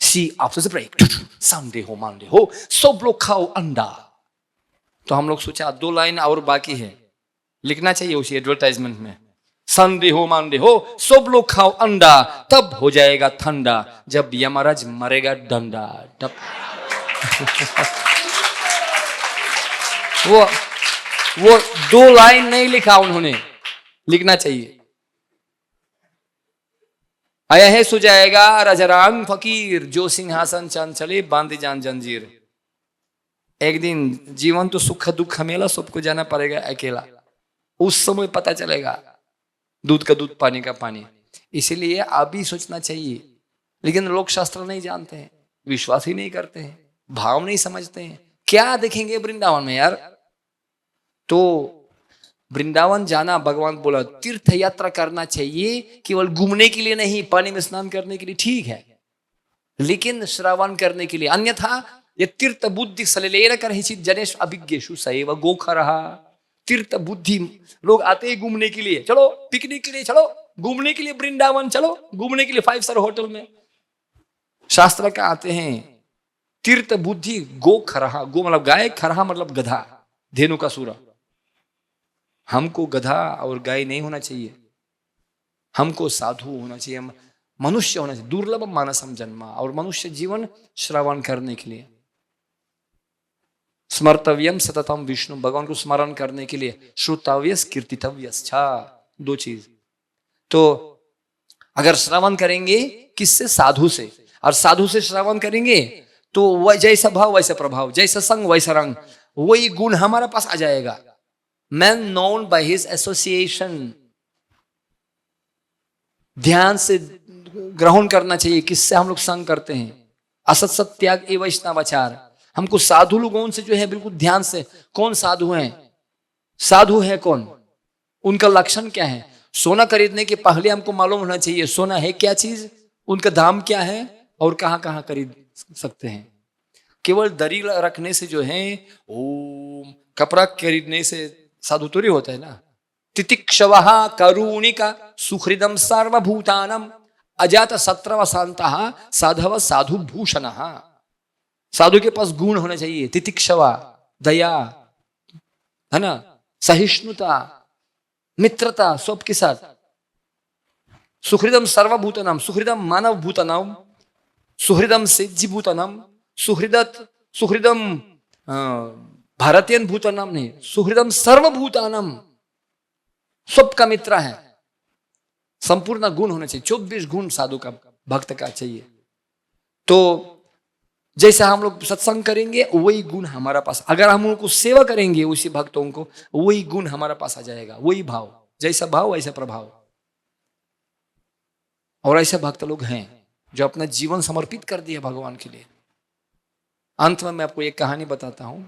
सी आफ्टर द ब्रेक संडे हो मंडे हो सब लोग खाओ अंडा। तो हम लोग सोचा 2 लाइन और बाकी है, लिखना चाहिए उसी एडवर्टाइजमेंट में, संडे हो मंडे हो सब लोग खाओ अंडा, तब हो जाएगा ठंडा जब यमराज मरेगा डंडा। वो 2 लाइन नहीं लिखा उन्होंने, लिखना चाहिए। आया है सो जाएगा राजाराम फकीर, जो सिंहासन चंद चले बांधे जान जंजीर। एक दिन जीवन तो सुख दुख मेला, सबको जाना पड़ेगा अकेला, उस समय पता चलेगा दूध का दूध पानी का पानी। इसीलिए अभी सोचना चाहिए, लेकिन लोग शास्त्र नहीं जानते हैं, विश्वास ही नहीं करते हैं, भाव नहीं समझते हैं। क्या देखेंगे वृंदावन में यार। तो वृंदावन जाना, भगवान बोला तीर्थ यात्रा करना चाहिए, केवल घूमने के लिए नहीं, पानी में स्नान करने के लिए ठीक है, लेकिन श्रवण करने के लिए। अन्यथा ये तीर्थ बुद्धि सलिलेन करहिचित जनेश अभिज्ञेषु सैव गोखरहा। तीर्थ बुद्धि लोग आते हैं घूमने के लिए, चलो पिकनिक के लिए, चलो घूमने के लिए वृंदावन, चलो घूमने के लिए 5 स्टार होटल में। शास्त्र का आते हैं तीर्थ बुद्धि गोखरहा, गो मतलब गाय, खरहा मतलब गधा, धेनु का सूरा। हमको गधा और गाय नहीं होना चाहिए, हमको साधु होना चाहिए, मनुष्य होना चाहिए। दुर्लभ मानसम जन्मा, और मनुष्य जीवन श्रवण करने के लिए। स्मर्तव्यम सततम विष्णु, भगवान को स्मरण करने के लिए। श्रुतव्यस कीर्तितव्यस, 2 चीज। तो अगर श्रवण करेंगे किससे, साधु से, और साधु से श्रवण करेंगे तो वह जैसा भाव वैसा प्रभाव, जैसा संग वैसा रंग, वही गुण हमारे पास आ जाएगा। Man known by his association. ध्यान से ग्रहण करना चाहिए किससे हम लोग संग करते हैं। असत सत त्याग ए वैष्णवाचार। हमको साधु लोगों से जो है बिल्कुल ध्यान से, कौन साधु हैं, साधु है कौन, उनका लक्षण क्या है। सोना खरीदने के पहले हमको मालूम होना चाहिए सोना है क्या चीज, उनका दाम क्या है और कहां कहां खरीद सकते हैं। केवल दरी रखने से जो है, ओम कपड़ा खरीदने से साधु थोड़ी होता है ना। तितिक्षवः करुणिका सुहृदम सर्वभूतानम अजात सत्रव शांतः साधव साधु भूषणः। साधु के पास गुण होना चाहिए, तितिक्षवा दया, है ना, सहिष्णुता, मित्रता सबके साथ। सुहृदम सर्वभूतानाम, सुहृदम मानव भूतानाम, सुहृदम सिद्धि भूतानाम, सुहृदम भारतीय भूतानाम नहीं, सुहृदम सर्वभूतानाम, सबका मित्र है। संपूर्ण गुण होना चाहिए, 24 गुण साधु का, भक्त का चाहिए। तो जैसे हम लोग सत्संग करेंगे वही गुण हमारा पास, अगर हम उनको सेवा करेंगे उसी भक्तों को, वही गुण हमारा पास आ जाएगा, वही भाव, जैसा भाव वैसा प्रभाव। और ऐसे भक्त लोग हैं जो अपना जीवन समर्पित कर दिया भगवान के लिए। अंत में मैं आपको एक कहानी बताता हूं।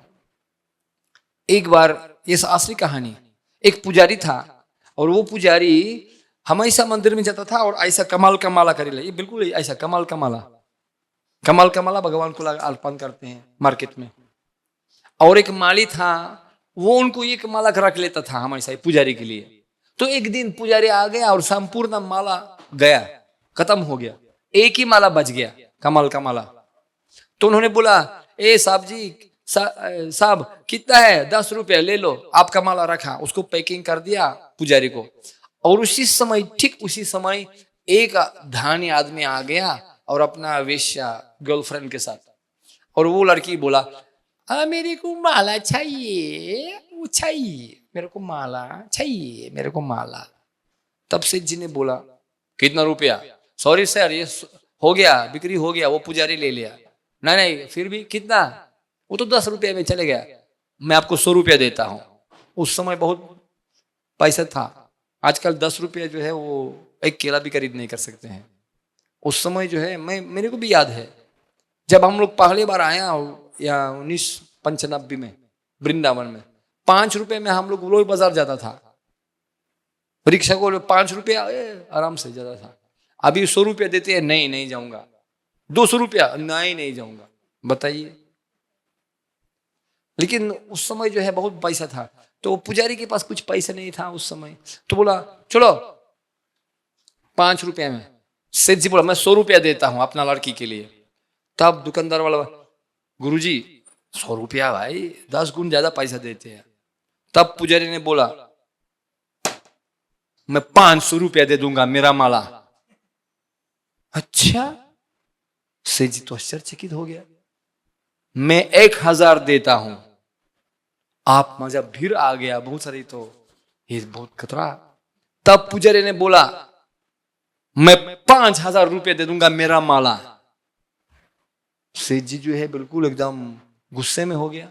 एक बार, ये असली कहानी, एक पुजारी था और वो पुजारी हमेशा मंदिर में जाता था और ऐसा कमाल का माला कर ले, ये बिल्कुल ऐसा कमाल का माला भगवान को अर्पण करते हैं मार्केट में। और एक माली था, वो उनको एक माला रख लेता था हमेशा पुजारी के लिए। तो एक दिन पुजारी आ गया और संपूर्ण माला गया, खत्म हो गया, एक ही माला बच गया, कमाल का माला। तो उन्होंने बोला, ए साहब जी, साहब कितना है, 10 रुपया ले लो, आपका माला रखा। उसको पैकिंग कर दिया पुजारी को। और उसी समय, ठीक उसी समय एक धानी आदमी आ गया और अपना वेश्या गर्लफ्रेंड के साथ, और वो लड़की बोला, मेरे को माला चाहिए, वो चाहिए, मेरे को माला चाहिए, मेरे को माला। तब सेठ जी ने बोला, कितना रुपया? सॉरी सर, ये हो गया, बिक्री हो गया, वो पुजारी ले लिया। नहीं, फिर भी कितना? वो तो 10 रुपये में चले गया, मैं आपको 100 रुपया देता हूं। उस समय बहुत पैसा था, आजकल 10 रुपये जो है वो एक केला भी खरीद नहीं कर सकते हैं। उस समय जो है, मेरे को भी याद है, जब हम लोग पहली बार आया या 1995 में वृंदावन में, 5 रुपए में हम लोग लोई बाजार जाता था, रिक्शा को 5 रुपया आराम से जाता था। अभी 100 रुपया देते हैं, नहीं जाऊंगा। 200 रुपया, नहीं जाऊंगा। बताइए, लेकिन उस समय जो है बहुत पैसा था, तो पुजारी के पास कुछ पैसा नहीं था उस समय, तो बोला चलो 5 रुपया में। सेठ जी बोला मैं 100 रुपया देता हूं अपना लड़की के लिए। तब दुकानदार वाला, गुरुजी 100 रुपया भाई 10 गुण ज्यादा पैसा देते हैं। तब पुजारी ने बोला मैं 500 रुपया दे दूंगा मेरा माला। अच्छा, सेठ जी तो आश्चर्यचकित हो गया। मैं 1000 देता हूं। आप मजा भीड़ आ गया बहुत सारी, तो ये बहुत खतरा। तब पुजारी ने बोला मैं 5000 रुपये दे दूंगा मेरा माला। सेठ जी जो है बिल्कुल एकदम गुस्से में हो गया।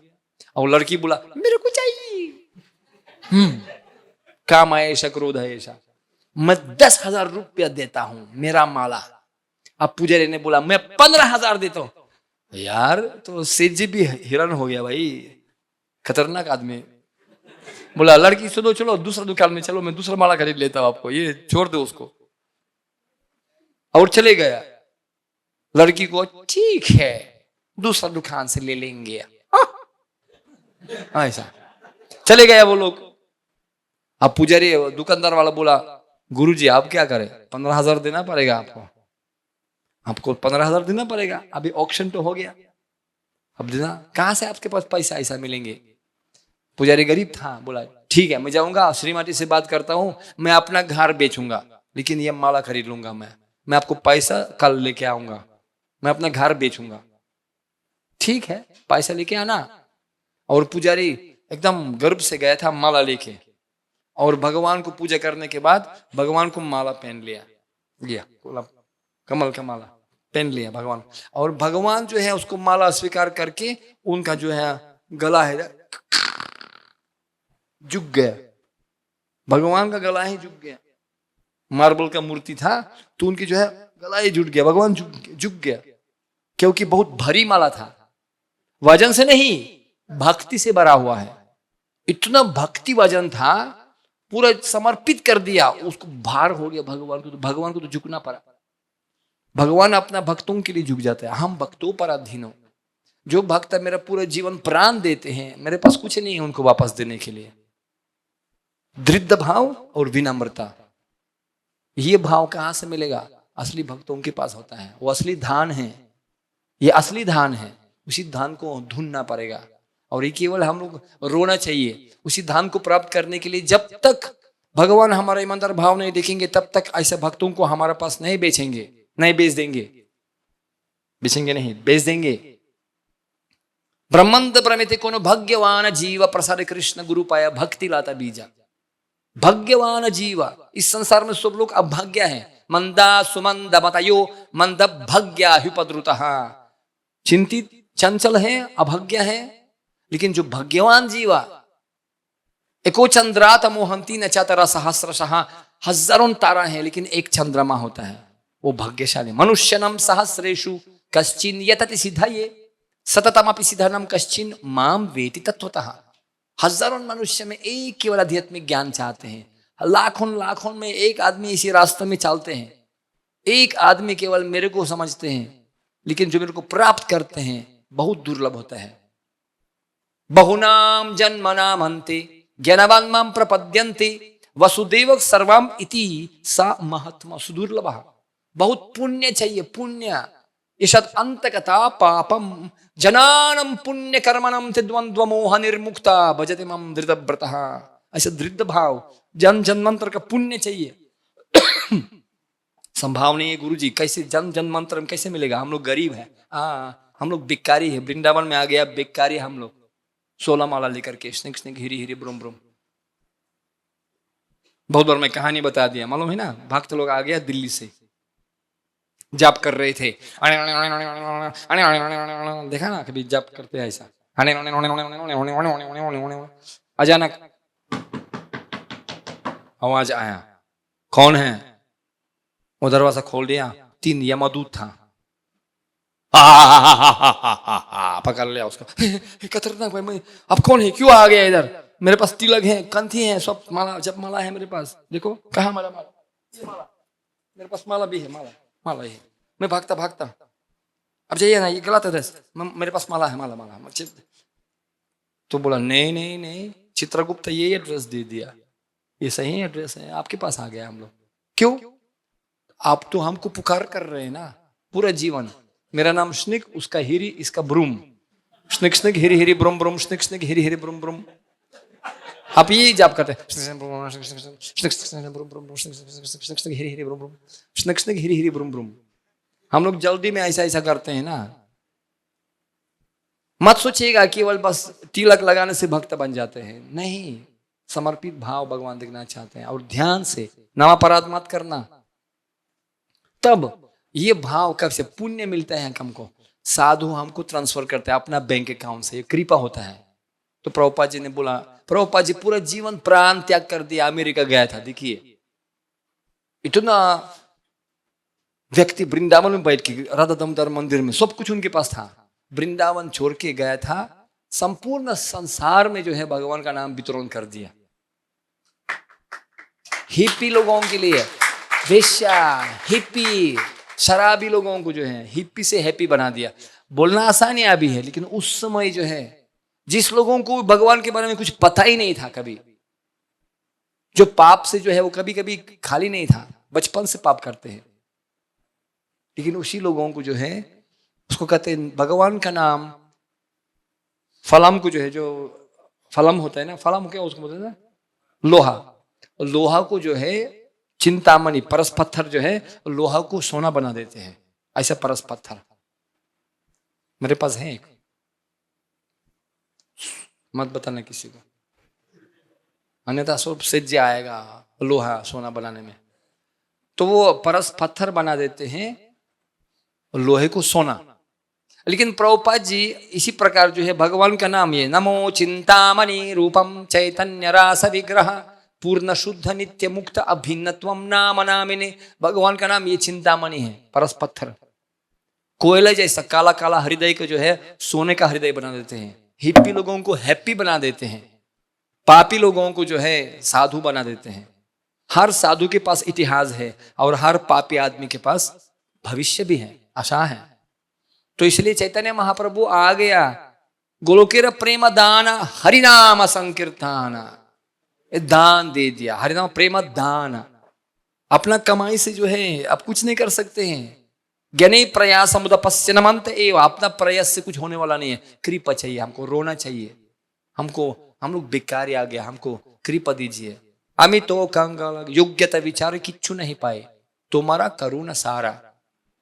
और लड़की बोला मेरे को चाहिए। काम है ऐसा, क्रोध है ऐसा, मैं 10,000 रुपया देता हूं मेरा माला। अब पुजारी ने बोला मैं 15,000 देता हूं। यार तो सेठ जी भी हैरान हो गया, भाई खतरनाक आदमी। बोला लड़की सुनो चलो दूसरा दुकान में चलो, मैं दूसरा माला खरीद लेता हूं आपको, ये छोड़ दो उसको। और चले गया। लड़की को ठीक है दूसरा दुकान से ले लेंगे, ऐसा चले गया वो लोग। अब पुजारी दुकानदार वाला बोला गुरुजी आप क्या करें, 15,000 देना पड़ेगा आपको 15,000 देना पड़ेगा। अभी ऑक्शन तो हो गया, अब देना, कहां से आपके पास पैसा ऐसा मिलेंगे। पुजारी गरीब था, बोला ठीक है मैं जाऊंगा श्रीमती से बात करता हूं, मैं अपना घर बेचूंगा लेकिन ये माला खरीद लूंगा। मैं आपको पैसा कल लेके आऊंगा, मैं अपना घर बेचूंगा। ठीक है पैसा लेके आना। और पुजारी एकदम गर्व से गया था माला लेके, और भगवान को पूजा करने के बाद भगवान को माला पहन लिया कमल का माला पहन लिया भगवान। और भगवान जो है उसको माला स्वीकार करके उनका जो है गला है झुक गया, भगवान का गला ही झुक गया। मार्बल का मूर्ति था तो उनकी जो है गला ही झुक गया, भगवान झुक गया, क्योंकि बहुत भारी माला था, वजन से नहीं भक्ति से भरा हुआ है। इतना भक्ति वजन था, पूरा समर्पित कर दिया उसको, भार हो गया भगवान को, तो भगवान को तो झुकना पड़ा। भगवान अपना भक्तों के लिए झुक जाता है। हम भक्तों पर अधीन हो, जो भक्त मेरा पूरा जीवन प्राण देते हैं, मेरे पास कुछ नहीं है उनको वापस देने के लिए। दृढ़ भाव और विनम्रता, ये भाव कहां से मिलेगा, असली भक्तों के पास होता है। वो असली धान है, ये असली धान है, उसी धान को ढूंढना पड़ेगा। और ये केवल हम लोग रोना चाहिए उसी धान को प्राप्त करने के लिए। जब तक भगवान हमारा ईमानदार भाव नहीं देखेंगे तब तक ऐसे भक्तों को हमारे पास नहीं बेचेंगे, नहीं बेच देंगे, बेचेंगे नहीं, बेच देंगे। ब्रह्मंत प्रमिति कोनो भाग्यवान जीव प्रसाद कृष्ण गुरु पाया भक्ति लाता बीजा। भाग्यवान जीव, इस संसार में सब लोग अभाग्य है। मंदा सुमंद मतयो मंद भाग्या हुपद्रुतः, चिंतित चंचल है, अभाग्य है। लेकिन जो भाग्यवान जीवा, एको चंद्रात मोहंती न चातरा सहस्रशः, हजारों तारा है लेकिन एक चंद्रमा होता है, वो भाग्यशाली। मनुष्यनम सहस्रेषु कश्चिन यतति सिद्धये सततमपि सिद्धनम कश्चिन माम वेति तत्वतः। हजारों मनुष्य में एक केवल आध्यात्मिक ज्ञान चाहते हैं, लाखों में एक आदमी इसी रास्ते में चलते हैं, एक आदमी केवल मेरे को समझते हैं, लेकिन जो मेरे को प्राप्त करते हैं बहुत दुर्लभ होता है। बहुनाम जन्मनाम अन्ते ज्ञानवान माम प्रपद्यन्ते वसुदेव सर्वम इति सा महात्मा सुदुर्लभ। बहुत पुण्य चाहिए, पुण्य ईषद अंतकथा पापम जनानम पुण्य कर्मणम द्वंद्व मोह निर्मुक्ता भजते मम धृतव्रतः। ऐसा दृढ़ भाव, जन्मांतर का पुण्य चाहिए। संभाव नहीं है गुरुजी, कैसे जन्मांतर में कैसे मिलेगा, हम लोग गरीब है, हम लोग भिखारी है। वृंदावन में आ गया भिखारी हम लोग, 16 माला लेकर के स्निक स्निक हिरी हिरी ब्रुम ब्रुम। बहुत बार मैं कहानी बता दिया, मालूम है ना, भक्त लोग आ गया दिल्ली से, जाप कर रहे थे, देखा ना कभी जाप करते ऐसा, अचानक आवाज आया, कौन है? वो दरवाजा खोल दिया, 3 यमदूत था, पकड़ लिया उसको। खतरनाक भाई, मैं अब कौन है, क्यों आ गया इधर? मेरे पास तिलक है, कंठी है, सब माला जब माला है मेरे पास, देखो कहाँ माला, ये माला मेरे पास, माला भी है, माला है। मैं भागता अब जाइए ना, ये गलत है, मेरे पास माला है, माला तो बोला नहीं नहीं नहीं, चित्रगुप्त ये एड्रेस दे दिया, ये सही एड्रेस है, आपके पास आ गया हम लोग। क्यों? आप तो हमको पुकार कर रहे हैं ना पूरा जीवन। मेरा नाम स्निक, उसका हिरी, इसका ब्रूम। स्निक स्निक हिरी हिरी ब्रूम ब्रूम, स्निक स्निक हिरी हिरी ब्रूम ब्रूम। आप ये जाप करते हैं, स्निक स्निक हिरी हिरी ब्रूम ब्रूम। हम लोग जल्दी में ऐसा ऐसा करते हैं ना। मत सोचिएगा केवल बस तिलक लगाने से भक्त बन जाते हैं, नहीं। समर्पित भाव भगवान देखना चाहते हैं, और ध्यान से नामापराध मत करना। तब ये भाव कब से पुण्य मिलता है हमको, साधु हमको ट्रांसफर करते हैं अपना बैंक अकाउंट से, ये कृपा होता है। तो प्रभुपाद जी ने बोला, प्रभुपाद जी पूरा जीवन प्राण त्याग कर दिया, अमेरिका गया था। देखिए इतना व्यक्ति वृंदावन में बैठ के राधा दामोदर मंदिर में सब कुछ उनके पास था, वृंदावन छोड़ के गया था, संपूर्ण संसार में जो है भगवान का नाम वितरण कर दिया। हिप्पी लोगों के लिए, वेश्या, हिप्पी, शराबी लोगों को जो है हिप्पी से हैप्पी बना दिया। बोलना आसान है अभी है, लेकिन उस समय जो है जिस लोगों को भगवान के बारे में कुछ पता ही नहीं था, कभी जो पाप से जो है वो कभी कभी खाली नहीं था, बचपन से पाप करते हैं, लेकिन उसी लोगों को जो है उसको कहते हैं भगवान का नाम, फलम को जो है, जो फलम होता है ना, फलम क्या उसको बोलते हैं ना, लोहा। लोहा को जो है चिंतामणि, परस पत्थर जो है लोहा को सोना बना देते हैं। ऐसा परस पत्थर मेरे पास है एक, मत बताना किसी को, अन्यथा सब सिज्ज आएगा लोहा सोना बनाने में। तो वो परस पत्थर बना देते हैं, लोहे को सोना। लेकिन प्रभुपाद जी इसी प्रकार जो है भगवान का नाम, ये नमो चिंतामणि रूपम चैतन्य रास विग्रह पूर्ण शुद्ध नित्य मुक्त अभिन्नत्वम नाम नामिने, भगवान का नाम ये चिंतामणि है, परस पत्थर। कोयला जैसा काला काला हृदय को जो है सोने का हृदय बना देते हैं। हिप्पी लोगों को हैप्पी बना देते हैं, पापी लोगों को जो है साधु बना देते हैं। हर साधु के पास इतिहास है और हर पापी आदमी के पास भविष्य भी है, आशा है। तो इसलिए चैतन्य महाप्रभु आ गया, गोलोकेर प्रेम दान हरिनाम संकीर्तन, दान दे दिया। हरिनाम प्रेम दान, अपना कमाई से जो है आप कुछ नहीं कर सकते हैं। ज्ञानी प्रयास समुदपस्यनमंत एवं, अपना प्रयास से कुछ होने वाला नहीं है। कृपा चाहिए हमको, रोना चाहिए हमको, हम लोग बेकार आ गया, हमको कृपा दीजिए। अमी तो कंगाल योग्यता विचार किच्छु नहीं पाए, तुम्हारा करुणा सारा।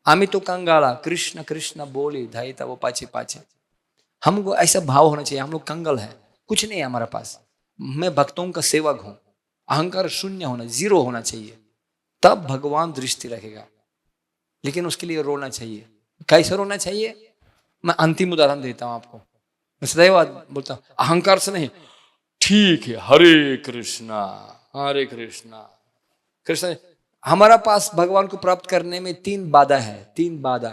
अमी तो कंगाला कृष्ण कृष्ण बोले धायता वो पाचे पाचे। हमको ऐसा भाव होना चाहिए, हम लोग कंगाल है, कुछ नहीं है हमारे पास, मैं भक्तों का सेवक हूं। अहंकार शून्य होना, जीरो होना चाहिए, तब भगवान दृष्टि रखेगा। लेकिन उसके लिए रोना चाहिए। कैसे रोना चाहिए? मैं अंतिम उदाहरण देता हूं आपको। मैं सदैव बोलता हूं अहंकार से नहीं, ठीक है, हरे कृष्णा हरे कृष्णा कृष्ण। हमारा पास भगवान को प्राप्त करने में 3 बाधा है, 3 बाधा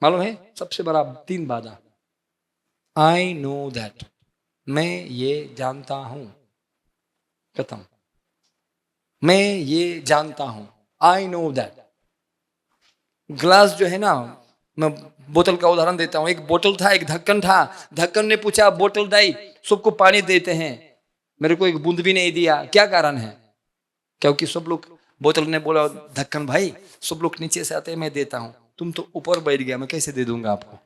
मालूम है? सबसे बड़ा 3 बाधा। आई नो दैट, मैं ये जानता हूं, खत्म। मैं ये जानता हूं, आई नो दैट। ग्लास जो है ना, मैं बोतल का उदाहरण देता हूं। एक बोतल था, एक ढक्कन था। ढक्कन ने पूछा बोतल दाई सबको पानी देते हैं, मेरे को एक बूंद भी नहीं दिया, क्या कारण है? क्योंकि सब लोग, बोतल ने बोला ढक्कन भाई सब लोग नीचे से आते हैं, मैं देता हूं, तुम तो ऊपर बैठ गया, मैं कैसे दे दूंगा आपको?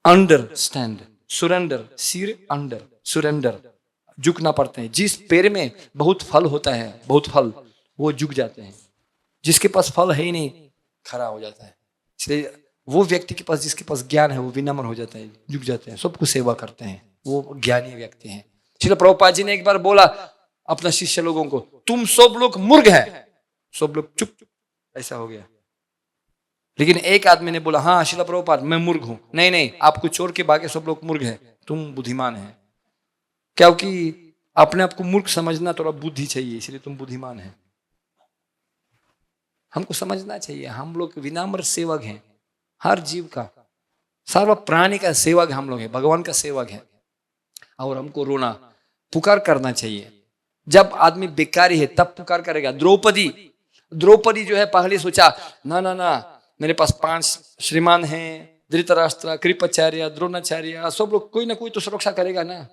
अंडरस्टैंड, सुरेंडर, सिर अंडर, सुरेंडर, झुकना पड़ते हैं। जिस पेड़ में बहुत फल होता है, बहुत फल, वो झुक जाते हैं। जिसके पास फल है ही नहीं, खड़ा हो जाता है। इसलिए वो व्यक्ति के पास, जिसके पास ज्ञान है, वो विनम्र हो जाता है, झुक जाते हैं, सबको सेवा करते हैं, वो ज्ञानी व्यक्ति हैं। इसलिए प्रभुपाद जी ने एक बार बोला अपना शिष्य लोगों को, तुम सब लोग मूर्ख है। सब लोग चुप, ऐसा हो गया। लेकिन एक आदमी ने बोला, हाँ शिला प्रभुपाद मैं मूर्ख हूं। नहीं नहीं, आपको छोड़ के बाकी सब लोग मूर्ख है, तुम बुद्धिमान है। क्योंकि अपने आप को मूर्ख समझना, थोड़ा बुद्धि चाहिए, इसलिए तुम बुद्धिमान है। हमको समझना चाहिए हम लोग विनम्र सेवक हैं, हर जीव का, सर्व प्राणी का सेवक हम लोग हैं, भगवान का सेवक है। और हमको रोना, पुकार करना चाहिए। जब आदमी बेकारी है तब पुकार करेगा। द्रौपदी जो है पहले सोचा, ना ना ना, मेरे पास 5 श्रीमान हैं, धृतराष्ट्र, कृपाचार्य, द्रोणाचार्य, सब लोग कोई ना कोई तो सुरक्षा करेगा ना।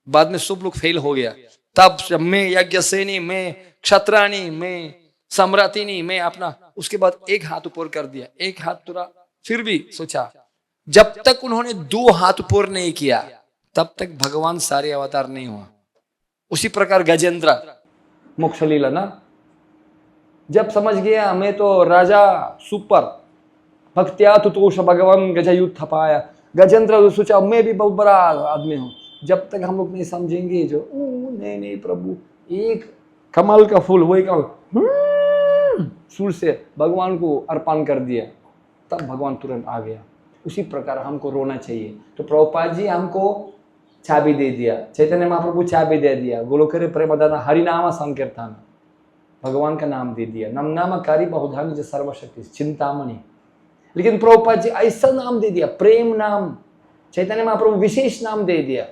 बाद में सब लोग फेल हो गया, तब मैं यज्ञसेनी, मैं क्षत्राणी, मैं सम्राटिनी, मैं अपना, उसके बाद एक हाथ ऊपर कर दिया, एक हाथ तुरा। फिर भी सोचा, जब तक उन्होंने 2 हाथ ऊपर नहीं किया तब तक भगवान सारे अवतार नहीं हुआ। उसी प्रकार गजेंद्र, मोक्ष लीला ना, जब समझ गया मैं तो राजा सुपर, भक्त्या तुतोष भगवान गजयुद्ध पाया, गजेंद्र सोचा मैं भी बहुत बड़ा आदमी हूं। जब तक हम लोग नहीं समझेंगे जो नहीं नहीं प्रभु, एक कमल का फूल, वही कमल सूर से भगवान को अर्पण कर दिया, तब भगवान तुरंत आ गया। उसी प्रकार हमको रोना चाहिए। तो प्रभुपाद जी हमको चाबी दे दिया, चैतन्य महाप्रभु चाबी दे दिया, गोलोकरे प्रेमदान हरिनाम संकीर्तन, भगवान का नाम दे दिया, नम नामकारी बहुधानी जो सर्वशक्ति चिंतामणि। लेकिन प्रभुपाद जी ऐसा नाम दे दिया, प्रेम नाम, चैतन्य महाप्रभु विशेष नाम दे दिया।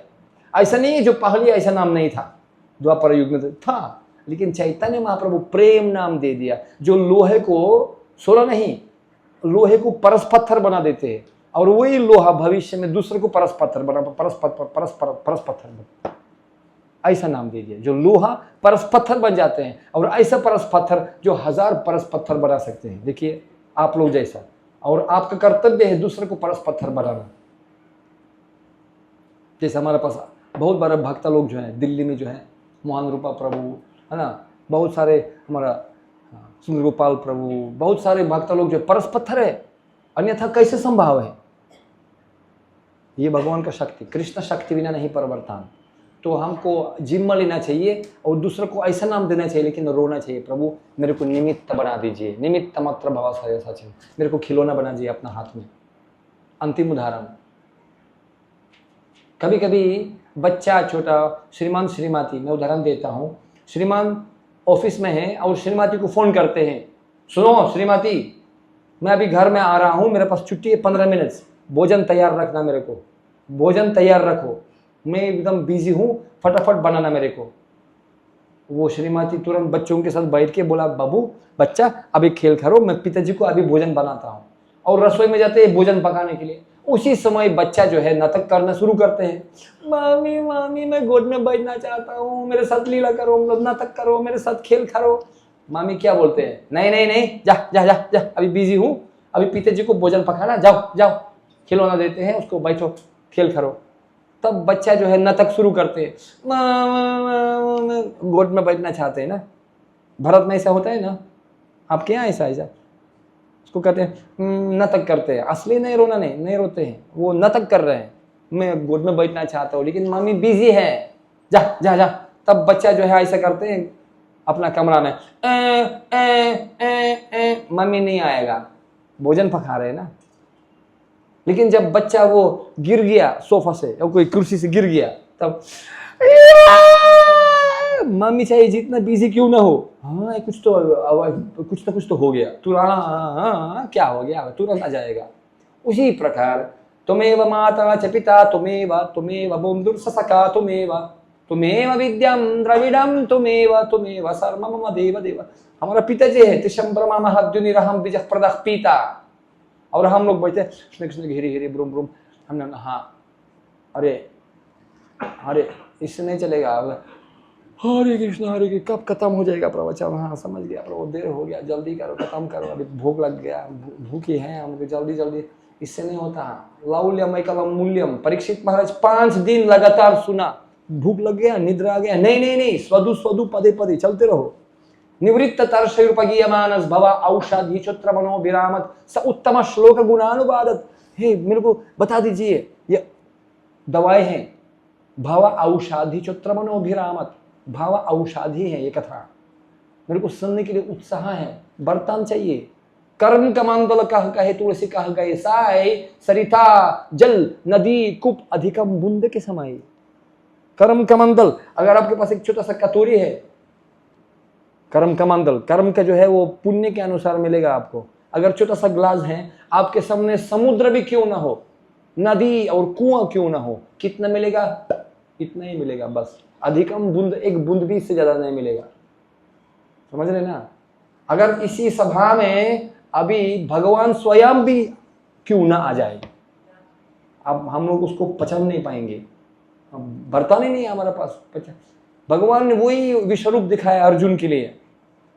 ऐसा नहीं है जो पहले ऐसा नाम नहीं था, द्वापर युग में था, लेकिन चैतन्य महाप्रभु प्रेम नाम दे दिया, जो लोहे को, सोना नहीं, लोहे को परस पत्थर बना देते हैं, और वही लोहा भविष्य में दूसरे को परस पत्थर बना, परस पत्थर, ऐसा नाम दे दिया, जो लोहा परस पत्थर बन जाते हैं, और ऐसा परस पत्थर जो 1000 परस पत्थर बना सकते हैं। देखिए आप लोग जैसा, और आपका कर्तव्य है दूसरे को परस पत्थर बनाना। जैसे हमारे पास बहुत बड़े भक्त लोग जो हैं दिल्ली में, जो है मोहन रूपा प्रभु है ना, बहुत सारे हमारा सुंदर गोपाल प्रभु, बहुत सारे भक्त लोग जो परस पत्थर है, अन्यथा कैसे संभव है? ये भगवान का शक्ति, कृष्ण शक्ति बिना नहीं परिवर्तन। तो हमको जिम्मा लेना चाहिए और दूसरे को ऐसा नाम देना चाहिए, लेकिन रोना चाहिए, प्रभु मेरे को निमित्त बना दीजिए, निमित्त मात्र भव सारे सचिन, मेरे को खिलौना बना दीजिए अपना हाथ में। अंतिम उदाहरण, कभी कभी बच्चा छोटा, श्रीमान श्रीमती, मैं उदाहरण देता हूँ, श्रीमान ऑफिस में है और श्रीमती को फोन करते हैं, सुनो श्रीमती मैं अभी घर में आ रहा हूँ, मेरे पास छुट्टी है 15 मिनट, भोजन तैयार रखना, मेरे को भोजन तैयार रखो, मैं एकदम बिजी हूँ, फटाफट बनाना मेरे को। वो श्रीमती तुरंत बच्चों के साथ बैठ के बोला, बाबू बच्चा अभी खेल करो, मैं पिताजी को अभी भोजन बनाता हूँ, और रसोई में जाते हैं भोजन पकाने के लिए। उसी समय बच्चा जो है नाटक करना शुरू करते हैं, मामी मामी मैं गोद में बैठना चाहता हूँ, मेरे साथ लीला करो, नाटक करो, मेरे साथ खेल करो। मामी क्या बोलते हैं, नहीं नहीं नहीं, जा जा जा जा, अभी बिजी हूँ, अभी पिताजी को भोजन पकाना, जाओ जाओ, खिलौना देते हैं उसको, बैठो खेल करो। तब बच्चा जो है नाटक शुरू करते हैं, गोद में बैठना चाहते हैं ना। भारत में ऐसा होता है ना, आपके यहाँ ऐसा ऐसा उसको कहते हैं नाटक करते हैं, असली नहीं रोना नहीं रोते हैं, वो नाटक कर रहे हैं, मैं गोद में बैठना चाहता हूँ लेकिन मम्मी बिजी है, जा जा जा। तब बच्चा जो है ऐसा करते हैं अपना कमरा में, मम्मी नहीं आएगा, भोजन पका रहे हैं ना। लेकिन जब बच्चा वो गिर गया सोफा से या कोई कुर्सी से गिर गया, तब मम्मी चाहे जितना बिजी क्यों ना हो, हाँ कुछ ना कुछ तो हो गया, तुरंत हाँ क्या हो गया, तुरंत आ जाएगा। उसी प्रकार तुमेव माता च पिता तुमेव बंधुर सखा तुमेव विद्यम द्रविडम तुमेव सर्वम मम देव देव। हमारा पिताजी है त्रिशम ब्रह्मा महद्युनिरहम बीज प्रदः पिता, और हम लोग बैठे कृष्ण कृष्ण घेरे घेरे ब्रुम ब्रुम, हमने हाँ अरे इससे नहीं चलेगा, हरे कृष्ण कब खत्म हो जाएगा प्रवचन, हाँ समझ गया प्रभु, देर हो गया, जल्दी करो खत्म करो, अभी भूख लग गया, भूखी हैं हम, जल्दी जल्दी, इससे नहीं होता। लौल्यम एकलम मूल्यम, परीक्षित महाराज 5 दिन लगातार सुना, भूख लग गया, निद्रा आ गया, नहीं स्वदु स्वदु पदे पदे चलते रहो। निवृत्त तर्षयुर्पगीयमानस भव औषधि चोत्र मनो विरामत स उत्तम श्लोक गुणानुवादत। हे मेरे को बता दीजिए, ये दवाएं हैं, भव औषधि चोत्र मनो विरामत, भाव औषधि है ये कथा, मेरे को सुनने के लिए उत्साह है, बर्तन चाहिए। कर्म कमंडल कह कहे तुलसी कह गए साय, सरिता जल नदी कूप अधिकम बूंद के समय। कर्म कमंडल, अगर आपके पास एक छोटा सा कटोरी है, कर्म कमंडल, कर्म का जो है वो पुण्य के अनुसार मिलेगा आपको। अगर छोटा सा ग्लास है, आपके सामने समुद्र भी क्यों ना हो, नदी और कुआं क्यों ना हो, कितना मिलेगा? इतना ही मिलेगा बस, अधिकम बूंद, एक बूंद भी इससे ज्यादा नहीं मिलेगा। समझ रहे ना? अगर इसी सभा में अभी भगवान स्वयं भी क्यों ना आ जाए, अब हम लोग उसको पहचान नहीं पाएंगे, अब बर्तन ही नहीं है हमारे पास पहचान। भगवान ने वही विश्वरूप दिखाया अर्जुन के लिए,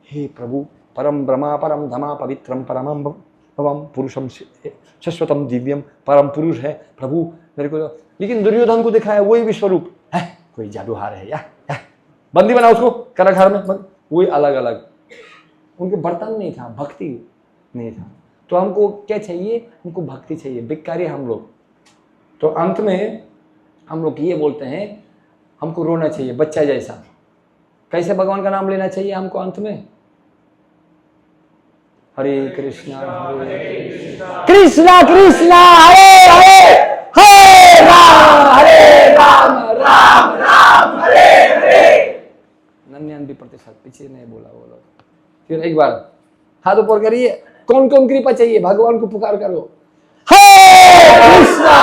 हे प्रभु परम ब्रह्मा परम धमा पवित्रम परमम भवम पुरुषम शाश्वतम दिव्यम परम पुरुष है प्रभु मेरे को। लेकिन दुर्योधन को दिखाया वही विश्वरूप है, कोई जादूहार है या बंदी बना उसको कारागार में, वही अलग अलग। उनके बर्तन नहीं था, भक्ति नहीं था। तो हमको क्या चाहिए? हमको भक्ति चाहिए, भिखारी हम लोग। तो अंत में हम लोग ये बोलते हैं हमको रोना चाहिए बच्चा जैसा। कैसे भगवान का नाम लेना चाहिए हमको अंत में? हरे कृष्णा कृष्णा कृष्णा हरे हरे, हरे राम राम राम हरे हरे। 99% पीछे नहीं बोला वो लोग। फिर एक बार हाथ ऊपर करिए, कौन कौन कृपा चाहिए भगवान को पुकार करो। हरे कृष्णा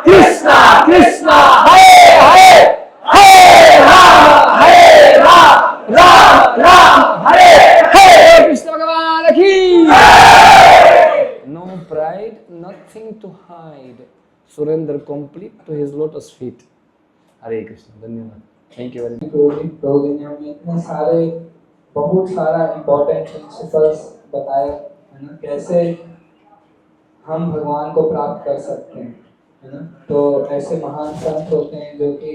कृष्णा कृष्णा हरे हरे, हरे राम राम राम हरे हरे। कृष्ण भगवान की। No pride, nothing to hide, surrender complete to his lotus feet. Hare Krishna, धन्यवाद, थैंक यू वेरी मच। प्रभु जी ने हमें इतने सारे बहुत सारा इम्पोर्टेंट प्रिंसिपल्स बताए है ना, कैसे हम भगवान को प्राप्त कर सकते हैं, है ना। तो ऐसे महान संत होते हैं जो कि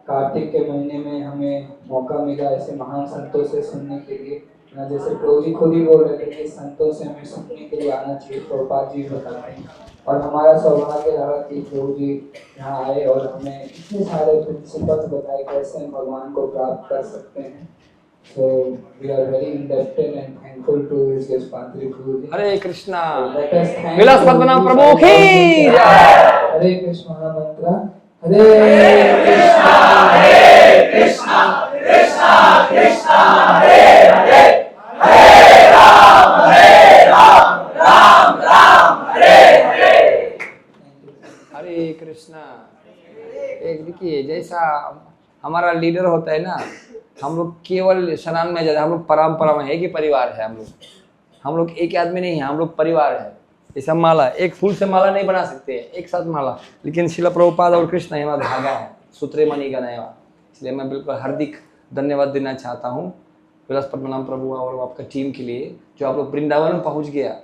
कार्तिक के महीने में हमें मौका मिला ऐसे महान संतों से सुनने के लिए, है ना। जैसे प्रभु जी खुद ही बोल रहे थे कि संतों से हमें सुनने के लिए आना चाहिए, प्रभुपाद जी बताते हैं। और हमारा सौभाग्य रहा कि प्रभु जी यहाँ आए और हमें इतने सारे प्रिंसिपल्स बताए कैसे हम भगवान को प्राप्त कर सकते हैं। So we are very indebted and thankful to His Responsibly Prabhu ji. Hare Krishna. Let us thank विलास पद्मनाभ प्रभु की जय। हरे कृष्ण महामंत्र, हरे कृष्णा कृष्णा कृष्णा हरे हरे, हरे राम राम राम हरे हरे। हरे कृष्णा। एक देखिए जैसा हमारा लीडर होता है ना, हम लोग केवल स्नान में जाते, हम लोग परंपरा में है कि परिवार है हम लोग एक आदमी नहीं है, हम लोग परिवार है। ऐसा माला, एक फूल से माला नहीं बना सकते एक साथ माला, लेकिन शिला प्रभुपाद और कृष्ण हमारा धागा है, सूत्रे मणि का नया। इसलिए मैं बिल्कुल हार्दिक धन्यवाद देना चाहता हूँ विलास पद्मनाभ प्रभु और आपका टीम के लिए, जो आप लोग वृंदावन में पहुँच गया।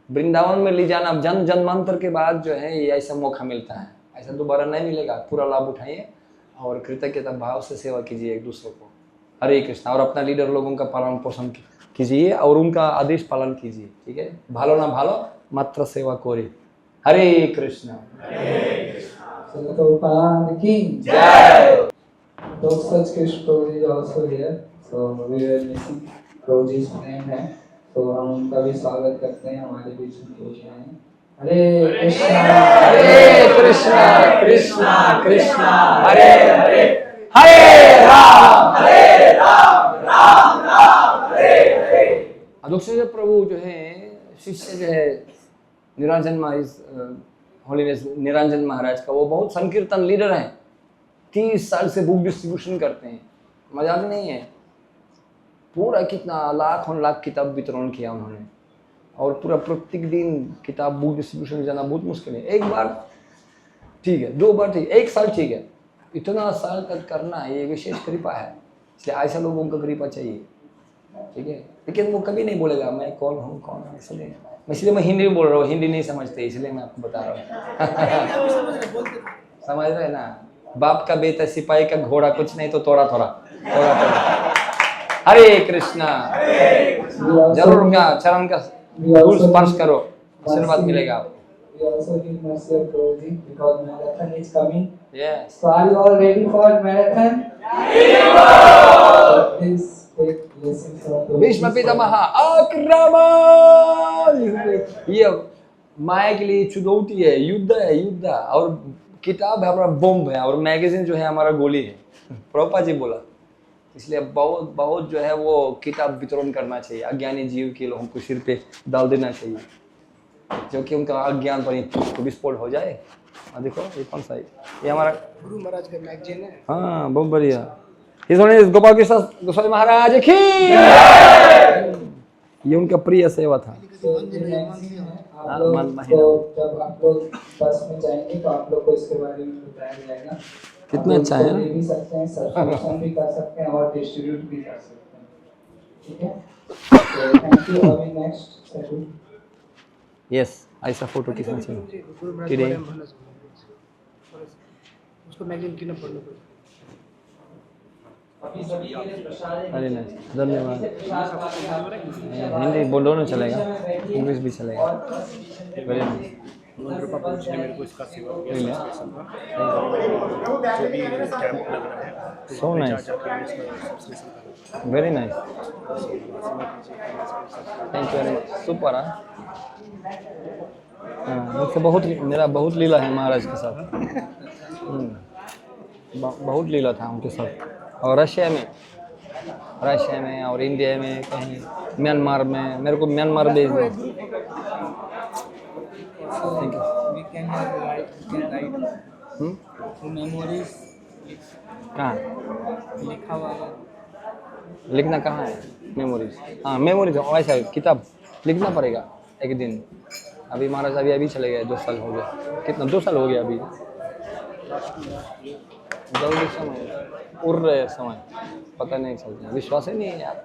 वृंदावन में ले जाना जन्मांतर के बाद जो है ये ऐसा मौका मिलता है, ऐसा दोबारा नहीं मिलेगा। पूरा लाभ उठाइए और कृतज्ञता भाव से सेवा कीजिए एक दूसरे को। हरे कृष्णा। और अपना लीडर लोगों का पालन पोषण कीजिए और उनका आदेश पालन कीजिए, ठीक है। भालो ना भालो मात्र सेवा कोरी। हरे कृष्णा। प्रभुपाद की जय। तो सच कृष्ण प्रभु जी also here, so we were missing प्रभु जी प्रेम है, तो हम उनका भी स्वागत करते हैं हमारे बीच में प्रभु जी आए। हरे कृष्णा कृष्णा कृष्णा हरे हरे, हरे राम राम राम हरे हरे। अदोक्षज प्रभु जो है शिष्य जो है निरंजन होलीनेस निरंजन महाराज का, वो बहुत संकीर्तन लीडर हैं। 30 साल से बुक डिस्ट्रीब्यूशन करते हैं, मजाक नहीं है। पूरा कितना लाख किताब वितरण किया उन्होंने, और पूरा प्रत्येक दिन किताब बुक डिस्ट्रीब्यूशन जाना बहुत मुश्किल है। एक बार ठीक है, 2 बार ठीक है, 1 साल ठीक है, इतना साल तक करना ये विशेष कृपा है। इसलिए ऐसा लोगों को कृपा चाहिए, ठीक है। लेकिन वो कभी नहीं बोलेगा मैं कौन हूँ कौन है, इसलिए मैं हिंदी में बोल रहा हूँ, हिंदी नहीं समझते इसलिए मैं आपको बता रहा हूँ। समझ रहे ना, बाप का बेटा सिपाही का घोड़ा, कुछ नहीं तो थोड़ा थोड़ा। हरे कृष्णा। जरूर उनका चरण का धूल स्पर्श करो, आशीर्वाद मिलेगा आपको। We also give mercy of Prabhu ji because marathon is coming. Yes. So are you all ready for marathon? Please take blessings from Prabhu ji. Bhishma Pitamah आक्रमण। ये माया के लिए चुनौती है, युद्ध। और किताब है हमारा बम है, और मैगजीन जो है हमारा गोली है। प्रभुपाद जी बोला, इसलिए बहुत जो है वो किताब वितरण करना चाहिए। अज्ञानी जीव के लोगों को सिर पे डाल देना चाहिए, जो कि उनका अज्ञान पर विस्फोट हो जाए। देखो ये कौन सा है, ये हमारा गुरु महाराज का मैगजीन है। हाँ बहुत बढ़िया। इस गोपाल कृष्ण गोस्वामी महाराज की ये उनका प्रिय सेवा था। So, ये magazine है, आप लोग को जब आप लोग बस में जाएंगे तो आप लोग को इसके बारे में बताया जाएगा। कितना आप लोग अच्छा है इसको ना? ले भी सकते हैं, सब्सक्रिप्शन भी कर सकते हैं और डिस्ट्रीब्यूट भी कर सकते हैं। ठीक है, तो थैंक यू। अभी नेक्स्ट सेकंड यस, ऐसा फोटो किसने चाहिए? गुरु महाराज Today. के बारे में बोलना चाहिए। उसको मैगजीन क्यों ना पढ़ना पड़े। अभी सभी के लिए प्रसाद है। अरे नहीं, धन्यवाद। हिंदी बोलो ना चलेगा, इंग्लिश भी चलेगा। Very nice. कृपा पूछ ने मेरे को इसका सेवा किया सब्सक्रिप्शन का। जो भी कैंप लग रहा है तो So वहाँ पे nice. जा जाकर इसका सब्सक्रिप्शन करो। वेरी नाइस, सेवा कीजिए। Thank you very much, super. हाँ, मुझसे बहुत, मेरा बहुत लीला है महाराज के साथ। बहुत लीला था उनके साथ, और रशिया में और इंडिया में, कहीं म्यांमार में। मेरे को म्यांमार भेज दो। Thank you. We can have memories कहाँ लिखा हुआ है। लिखना, कहाँ है मेमोरीज? हाँ मेमोरीज, वैसा किताब लिखना पड़ेगा एक दिन। अभी महाराज अभी चले गए, 2 साल हो गया। कितना 2 साल हो गया अभी? जल्दी समय उड़ रहे समय, पता नहीं चलता, विश्वास ही नहीं है यार।